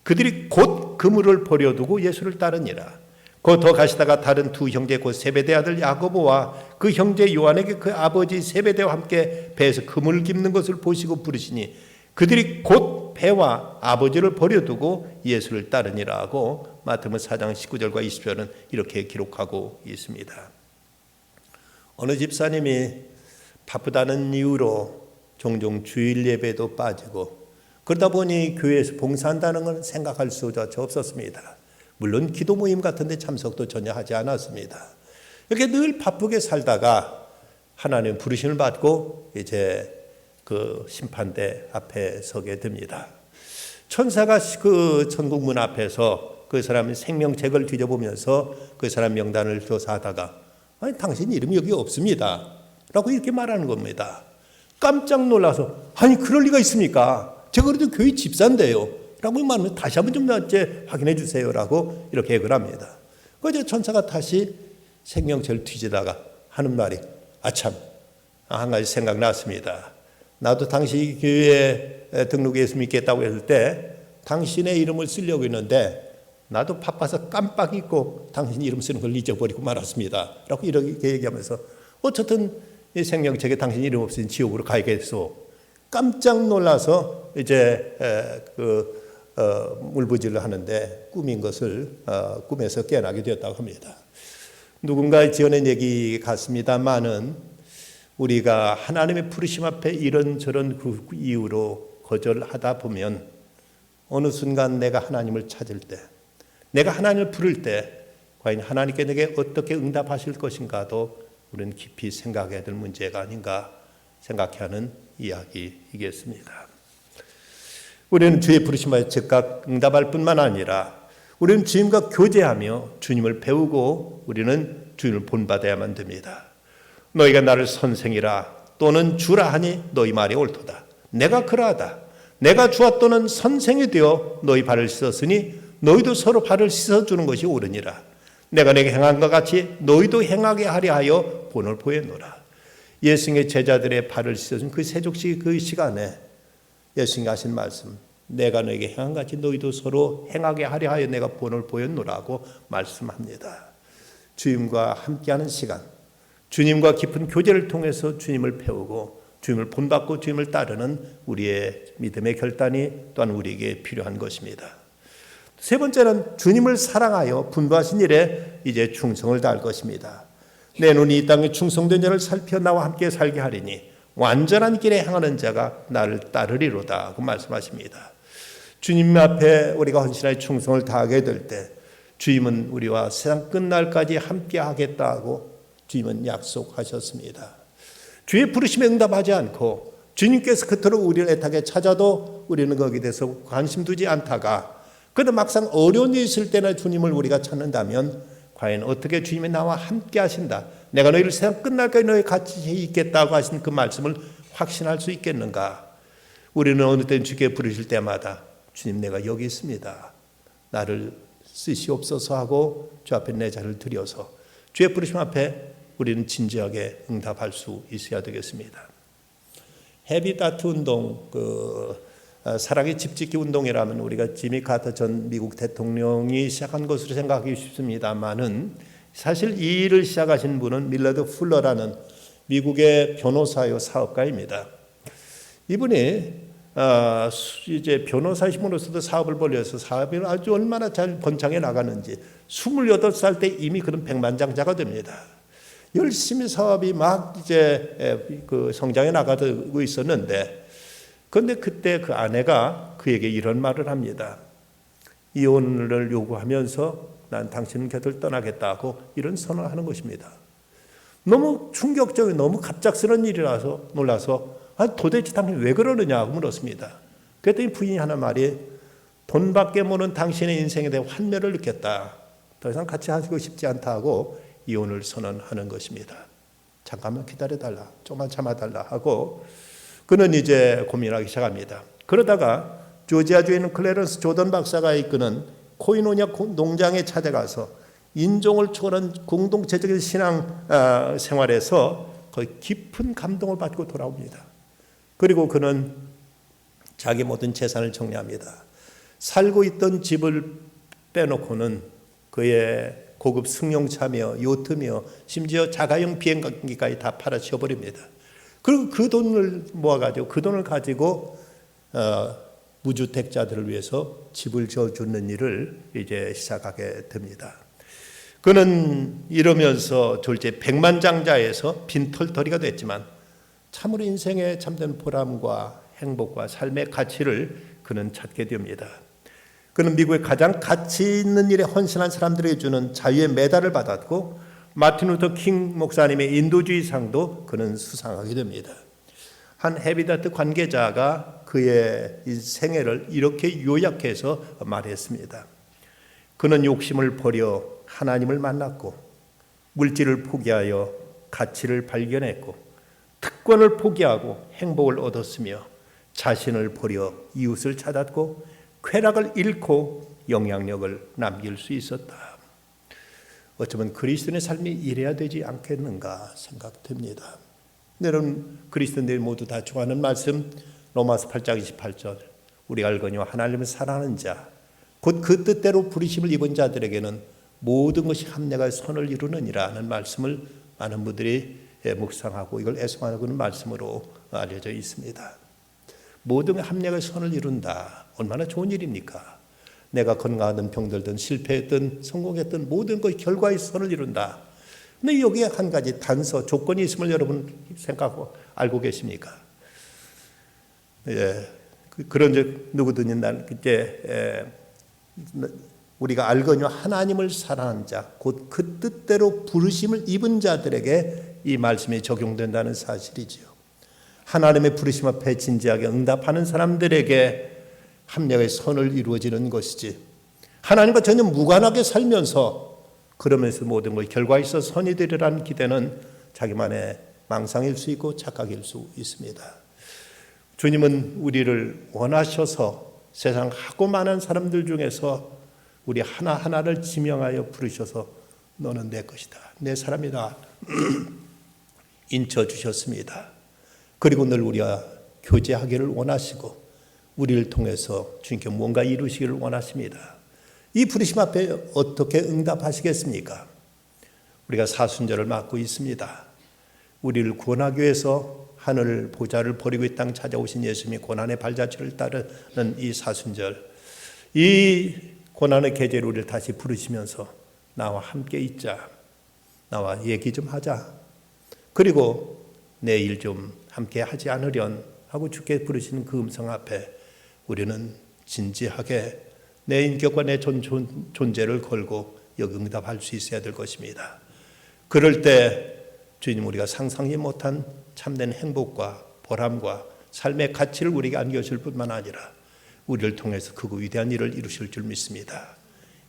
그들이 곧 그물을 버려두고 예수를 따르니라. 곧 더 가시다가 다른 두 형제 곧 세베대 아들 야고보와 그 형제 요한에게 그 아버지 세베대와 함께 배에서 그물을 깁는 것을 보시고 부르시니 그들이 곧 배와 아버지를 버려두고 예수를 따르니라 하고 마태복음 4장 19절과 20절은 이렇게 기록하고 있습니다. 어느 집사님이 바쁘다는 이유로 종종 주일 예배도 빠지고 그러다 보니 교회에서 봉사한다는 건 생각할 수조차 없었습니다. 물론 기도 모임 같은 데 참석도 전혀 하지 않았습니다. 이렇게 늘 바쁘게 살다가 하나님 부르심을 받고 이제 그 심판대 앞에 서게 됩니다. 천사가 그 천국문 앞에서 그 사람의 생명책을 뒤져보면서 그 사람 명단을 조사하다가 아니 당신 이름이 여기 없습니다 라고 이렇게 말하는 겁니다. 깜짝 놀라서 아니 그럴 리가 있습니까? 제가 그래도 교회 집사인데요 라고 말하면 다시 한번 좀 확인해 주세요 라고 이렇게 얘기를 합니다. 그래서 천사가 다시 생명책을 뒤지다가 하는 말이 아참 한 가지 생각났습니다. 나도 당시 교회에 등록해서 믿겠다고 했을 때 당신의 이름을 쓰려고 했는데 나도 바빠서 깜빡 잊고 당신 이름 쓰는 걸 잊어버리고 말았습니다 라고 이렇게 얘기하면서 어쨌든 이 생명책에 당신 이름 없으니 지옥으로 가야겠소. 깜짝 놀라서 이제 울부짖을 하는데 꿈인 것을 꿈에서 깨어나게 되었다고 합니다. 누군가 지어낸 얘기 같습니다만은 우리가 하나님의 부르심 앞에 이런저런 그 이유로 거절하다 보면 어느 순간 내가 하나님을 찾을 때, 내가 하나님을 부를 때 과연 하나님께 내게 어떻게 응답하실 것인가도 우리는 깊이 생각해야 될 문제가 아닌가 생각해 하는 이야기이겠습니다. 우리는 주의 부르심에 즉각 응답할 뿐만 아니라 우리는 주님과 교제하며 주님을 배우고 우리는 주님을 본받아야만 됩니다. 너희가 나를 선생이라 또는 주라 하니 너희 말이 옳도다. 내가 그러하다. 내가 주와 또는 선생이 되어 너희 발을 씻었으니 너희도 서로 발을 씻어주는 것이 옳으니라. 내가 내게 행한 것 같이 너희도 행하게 하려 하여 본을 보였노라. 예수님의 제자들의 발을 씻어준 그 세족식 그 시간에 예수님이 하신 말씀, 내가 너에게 행한 것 같이 너희도 서로 행하게 하려 하여 내가 본을 보였노라고 말씀합니다. 주님과 함께하는 시간, 주님과 깊은 교제를 통해서 주님을 배우고 주님을 본받고 주님을 따르는 우리의 믿음의 결단이 또한 우리에게 필요한 것입니다. 세 번째는 주님을 사랑하여 분부하신 일에 이제 충성을 다할 것입니다. 내 눈이 이 땅에 충성된 자를 살펴 나와 함께 살게 하리니 완전한 길에 행하는 자가 나를 따르리로다 고 말씀하십니다. 주님 앞에 우리가 헌신하여 충성을 다하게 될 때 주님은 우리와 세상 끝날까지 함께 하겠다고 주님은 약속하셨습니다. 주의 부르심에 응답하지 않고 주님께서 그토록 우리를 애타게 찾아도 우리는 거기에 대해서 관심 두지 않다가 그런데 막상 어려운 일이 있을 때나 주님을 우리가 찾는다면 과연 어떻게 주님이 나와 함께 하신다, 내가 너희를 세상 끝날까지 너희 같이 있겠다고 하신 그 말씀을 확신할 수 있겠는가? 우리는 어느 때는 주께 부르실 때마다 주님 내가 여기 있습니다, 나를 쓰시옵소서 하고 주 앞에 내 자를 드려서 주의 부르심 앞에 우리는 진지하게 응답할 수 있어야 되겠습니다. 헤비다트 운동, 사랑의 집짓기 운동이라면 우리가 지미 카터 전 미국 대통령이 시작한 것으로 생각하기 쉽습니다만은 사실 이 일을 시작하신 분은 밀러드 풀러라는 미국의 변호사요 사업가입니다. 이분이 이제 변호사심으로서도 사업을 벌여서 사업이 아주 얼마나 잘 번창해 나가는지 28살 때 이미 그런 백만장자가 됩니다. 열심히 사업이 막 이제 그 성장해 나가고 있었는데, 그런데 그때 그 아내가 그에게 이런 말을 합니다. 이혼을 요구하면서 난 당신 곁을 떠나겠다고 이런 선언을 하는 것입니다. 너무 충격적인, 너무 갑작스러운 일이라서 놀라서 도대체 당신 왜 그러느냐고 물었습니다. 그랬더니 부인이 하는 말이 돈밖에 모르는 당신의 인생에 대해 환멸을 느꼈다. 더 이상 같이 하시고 싶지 않다고 이혼을 선언하는 것입니다. 잠깐만 기다려달라, 조금만 참아달라 하고 그는 이제 고민하기 시작합니다. 그러다가 조지아주에 있는 클래런스 조던 박사가 이끄는 코이노냐 농장에 찾아가서 인종을 초월한 공동체적인 신앙 생활에서 거의 깊은 감동을 받고 돌아옵니다. 그리고 그는 자기 모든 재산을 정리합니다. 살고 있던 집을 빼놓고는 그의 고급 승용차며 요트며 심지어 자가용 비행기까지 다 팔아치워버립니다. 그리고 그 돈을 모아가지고 그 돈을 가지고 무주택자들을 위해서 집을 지어주는 일을 이제 시작하게 됩니다. 그는 이러면서 졸제 백만장자에서 빈털터리가 됐지만 참으로 인생의 참된 보람과 행복과 삶의 가치를 그는 찾게 됩니다. 그는 미국의 가장 가치 있는 일에 헌신한 사람들에게 주는 자유의 메달을 받았고 마틴 루터 킹 목사님의 인도주의 상도 그는 수상하게 됩니다. 한 헤비다트 관계자가 그의 이 생애를 이렇게 요약해서 말했습니다. 그는 욕심을 버려 하나님을 만났고 물질을 포기하여 가치를 발견했고 특권을 포기하고 행복을 얻었으며 자신을 버려 이웃을 찾았고 쾌락을 잃고 영향력을 남길 수 있었다. 어쩌면 그리스도인의 삶이 이래야 되지 않겠는가 생각됩니다. 여러분, 그리스도인들 모두 다 좋아하는 말씀 로마서 8장 28절, 우리가 알거니와 하나님을 사랑하는 자 곧 그 뜻대로 부르심을 입은 자들에게는 모든 것이 합력하여 선을 이루느니라 하는 말씀을 많은 분들이 묵상하고 이걸 애송하는 말씀으로 알려져 있습니다. 모든 합력의 선을 이룬다. 얼마나 좋은 일입니까? 내가 건강하든 병들든 실패했든 성공했든 모든 것 결과의 선을 이룬다. 근데 여기에 한 가지 단서, 조건이 있음을 여러분 생각하고 알고 계십니까? 예, 그런 즉 누구든지 난 그때 우리가 알거니와 하나님을 사랑하는 자, 곧 그 뜻대로 부르심을 입은 자들에게 이 말씀이 적용된다는 사실이지요. 하나님의 부르심 앞에 진지하게 응답하는 사람들에게 합력의 선을 이루어지는 것이지, 하나님과 전혀 무관하게 살면서 그러면서 모든 걸 결과에 있어 선이 되리라는 기대는 자기만의 망상일 수 있고 착각일 수 있습니다. 주님은 우리를 원하셔서 세상 하고 많은 사람들 중에서 우리 하나하나를 지명하여 부르셔서 너는 내 것이다, 내 사람이다 인쳐주셨습니다. 그리고 늘 우리와 교제하기를 원하시고 우리를 통해서 주님께 뭔가 이루시기를 원하십니다. 이 부르심 앞에 어떻게 응답하시겠습니까? 우리가 사순절을 맞고 있습니다. 우리를 구원하기 위해서 하늘 보좌를 버리고 이 땅 찾아오신 예수님이 고난의 발자취를 따르는 이 사순절, 이 고난의 계절을 우리를 다시 부르시면서 나와 함께 있자, 나와 얘기 좀 하자, 그리고 내 일 좀 함께 하지 않으련 하고 주께 부르시는 그 음성 앞에 우리는 진지하게 내 인격과 내 존재를 걸고 여기 응답할 수 있어야 될 것입니다. 그럴 때 주님, 우리가 상상이 못한 참된 행복과 보람과 삶의 가치를 우리에게 안겨주실 뿐만 아니라 우리를 통해서 그 위대한 일을 이루실 줄 믿습니다.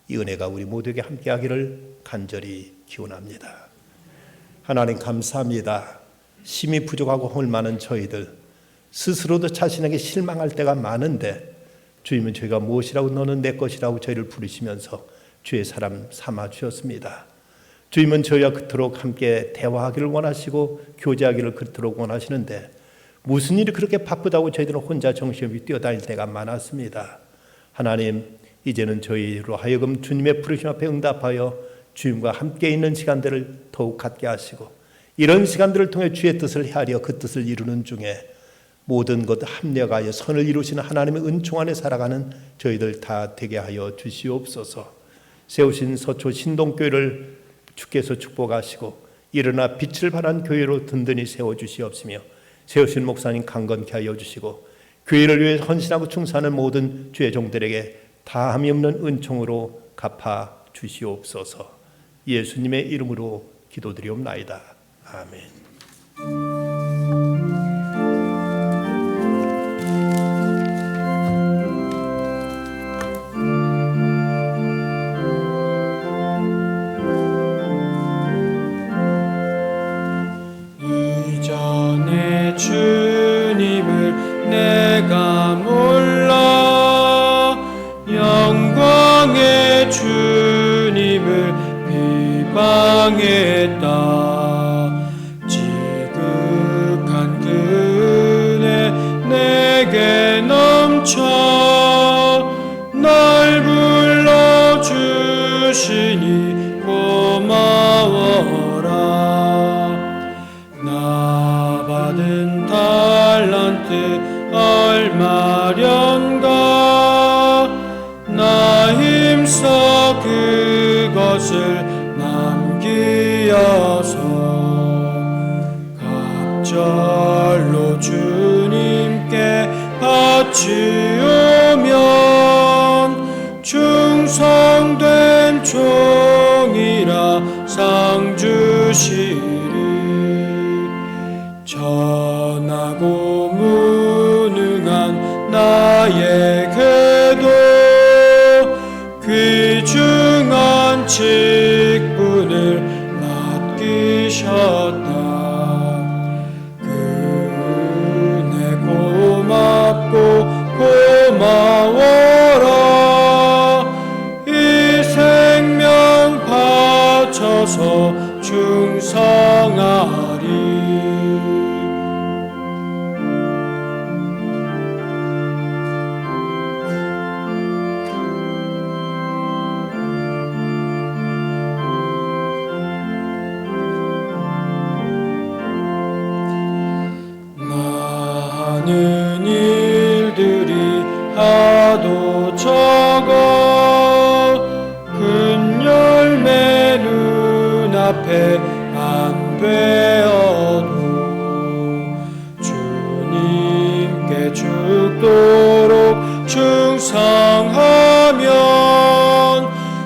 이 은혜가 우리 모두에게 함께하기를 간절히 기원합니다. 하나님 감사합니다. 힘이 부족하고 헐 많은 저희들, 스스로도 자신에게 실망할 때가 많은데 주님은 저희가 무엇이라고 너는 내 것이라고 저희를 부르시면서 주의 사람 삼아 주셨습니다. 주님은 저희와 그토록 함께 대화하기를 원하시고 교제하기를 그토록 원하시는데 무슨 일이 그렇게 바쁘다고 저희들은 혼자 정신없이 뛰어다닐 때가 많았습니다. 하나님, 이제는 저희로 하여금 주님의 부르심 앞에 응답하여 주님과 함께 있는 시간들을 더욱 갖게 하시고 이런 시간들을 통해 주의 뜻을 헤아려 그 뜻을 이루는 중에 모든 것 합력하여 선을 이루시는 하나님의 은총 안에 살아가는 저희들 다 되게 하여 주시옵소서. 세우신 서초 신동교회를 주께서 축복하시고 일어나 빛을 발한 교회로 든든히 세워주시옵시며 세우신 목사님 강건케 하여 주시고 교회를 위해 헌신하고 충성하는 모든 주의 종들에게 다함이 없는 은총으로 갚아 주시옵소서. 예수님의 이름으로 기도드리옵나이다. 아멘. 이전에 주님을 내가 몰라 영광의 주님을 비방했다. 지극한 그네 내게 넘쳐 날 불러주시니 고마워라. 나 받은 달란트 얼마련가 나 힘써 그것을 남기어서 갑절로 주님께 바치오면 나에게도 귀중한 직분을 맡기셨다. 그 은혜 고맙고 고마워라. 이 생명 바쳐서 충성하리. 많은 일들이 하도 적어 큰 열매 눈앞에 안 되어도 주님께 죽도록 충성하면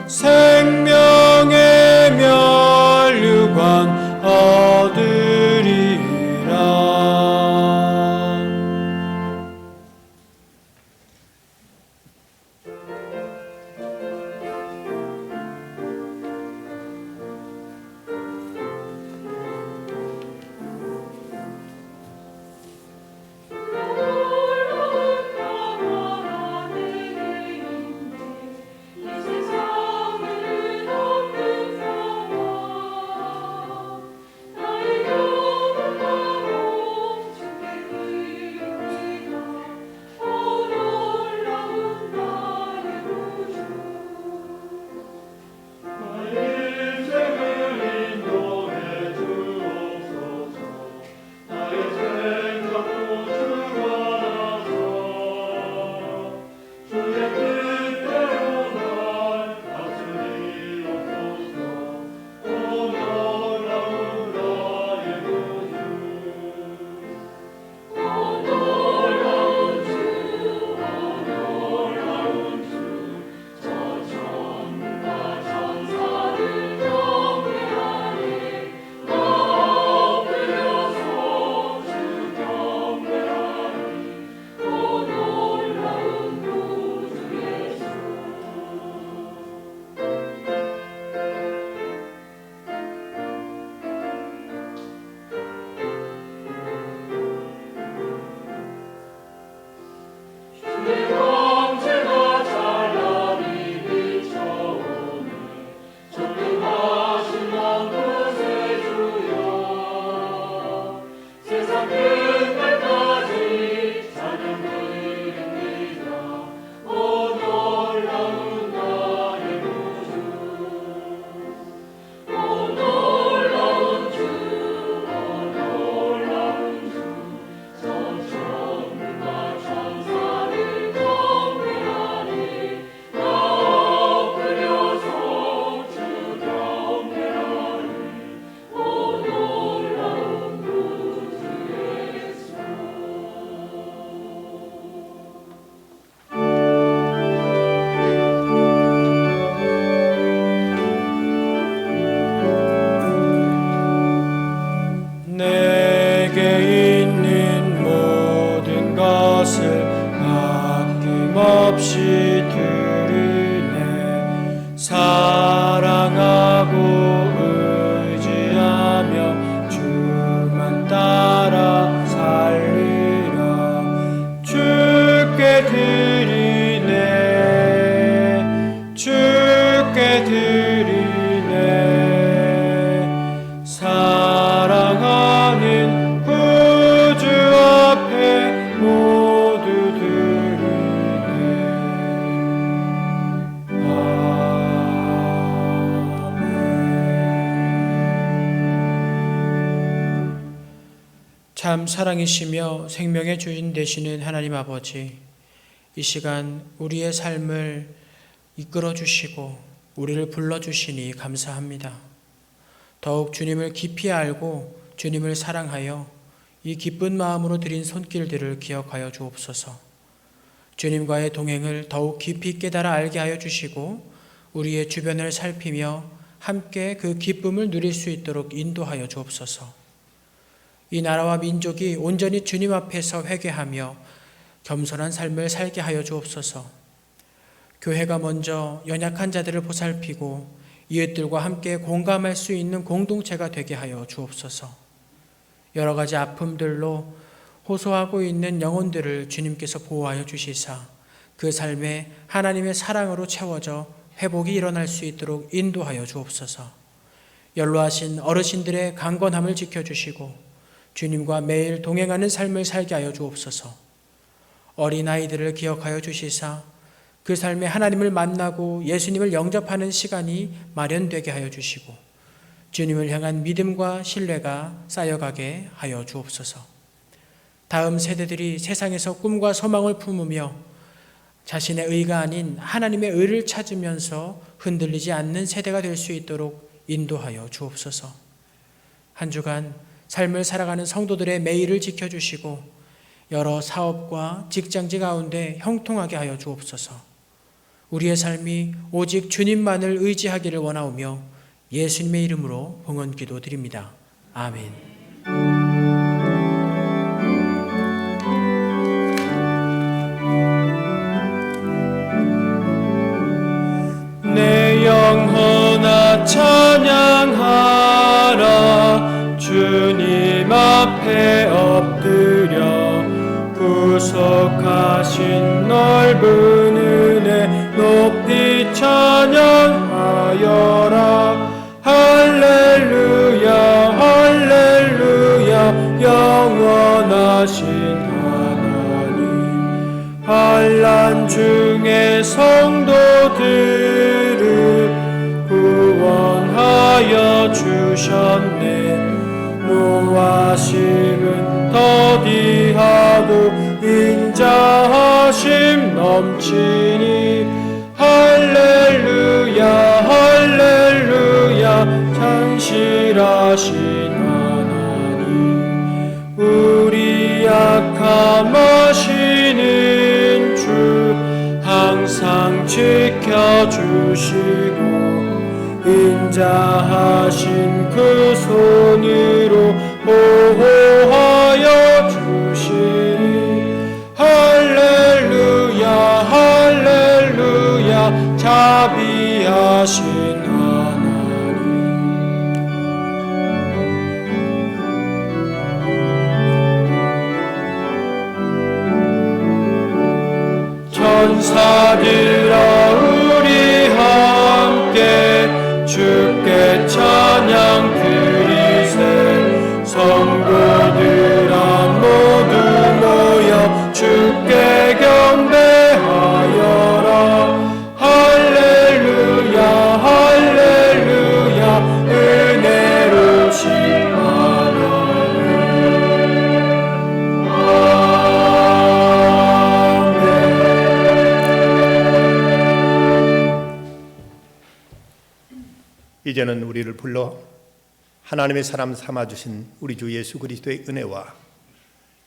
생명의 면류관 얻으리라. 내게 있는 모든 것을 아낌없이 드리네. 사랑하고 의지하며 주만 따라 살리라. 주께 드리네. 주께 드리네. 사랑하는 구주 앞에 모두 드리네. 아멘. 참 사랑이시며 생명의 주인 되시는 하나님 아버지, 이 시간 우리의 삶을 이끌어 주시고 우리를 불러 주시니 감사합니다. 더욱 주님을 깊이 알고 주님을 사랑하여 이 기쁜 마음으로 드린 손길들을 기억하여 주옵소서. 주님과의 동행을 더욱 깊이 깨달아 알게 하여 주시고 우리의 주변을 살피며 함께 그 기쁨을 누릴 수 있도록 인도하여 주옵소서. 이 나라와 민족이 온전히 주님 앞에서 회개하며 겸손한 삶을 살게 하여 주옵소서. 교회가 먼저 연약한 자들을 보살피고 이웃들과 함께 공감할 수 있는 공동체가 되게 하여 주옵소서. 여러 가지 아픔들로 호소하고 있는 영혼들을 주님께서 보호하여 주시사 그 삶에 하나님의 사랑으로 채워져 회복이 일어날 수 있도록 인도하여 주옵소서. 연로하신 어르신들의 강건함을 지켜주시고 주님과 매일 동행하는 삶을 살게 하여 주옵소서. 어린아이들을 기억하여 주시사 그 삶에 하나님을 만나고 예수님을 영접하는 시간이 마련되게 하여 주시고 주님을 향한 믿음과 신뢰가 쌓여가게 하여 주옵소서. 다음 세대들이 세상에서 꿈과 소망을 품으며 자신의 의가 아닌 하나님의 의를 찾으면서 흔들리지 않는 세대가 될 수 있도록 인도하여 주옵소서. 한 주간 삶을 살아가는 성도들의 매일을 지켜주시고 여러 사업과 직장지 가운데 형통하게 하여 주옵소서. 우리의 삶이 오직 주님만을 의지하기를 원하오며 예수님의 이름으로 봉헌 기도드립니다. 아멘. 내 영혼아 찬양하라. 주님 앞에 엎드려 구속하신 넓은 은혜 높이 찬양하여라. 할렐루야 할렐루야 영원하신 하나님. 환난 중에 성도들을 구원하여 주셨네. 노하심은 더디하고 인자하심 넘치니 할렐루야 할렐루야 찬실하신 하나님. 우리 약함 아시는 주 항상 지켜주시고 인자하신 그 손으로 보호하여 주시니 할렐루야 할렐루야 자비하신 하나님. 천사들아 우리 함께 주께 찬양 드리세. 성도들아 모두 모여 주께 경배하여라. 할렐루야 할렐루야 은혜로우신 하나님. 이제는 우리를 불러 하나님의 사람 삼아주신 우리 주 예수 그리스도의 은혜와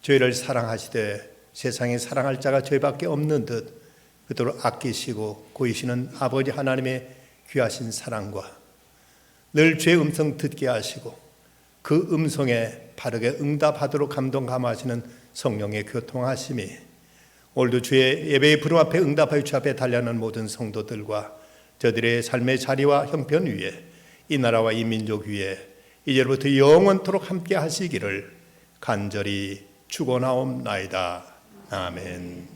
저희를 사랑하시되 세상에 사랑할 자가 저희밖에 없는 듯 그토록 아끼시고 고이시는 아버지 하나님의 귀하신 사랑과 늘 주의 음성 듣게 하시고 그 음성에 바르게 응답하도록 감동 감화하시는 성령의 교통하심이 오늘도 주의 예배의 부름 앞에 응답하여 주 앞에 달려는 모든 성도들과 저들의 삶의 자리와 형편 위에 이 나라와 이 민족 위에 이제부터 영원토록 함께 하시기를 간절히 축원하옵나이다. 아멘.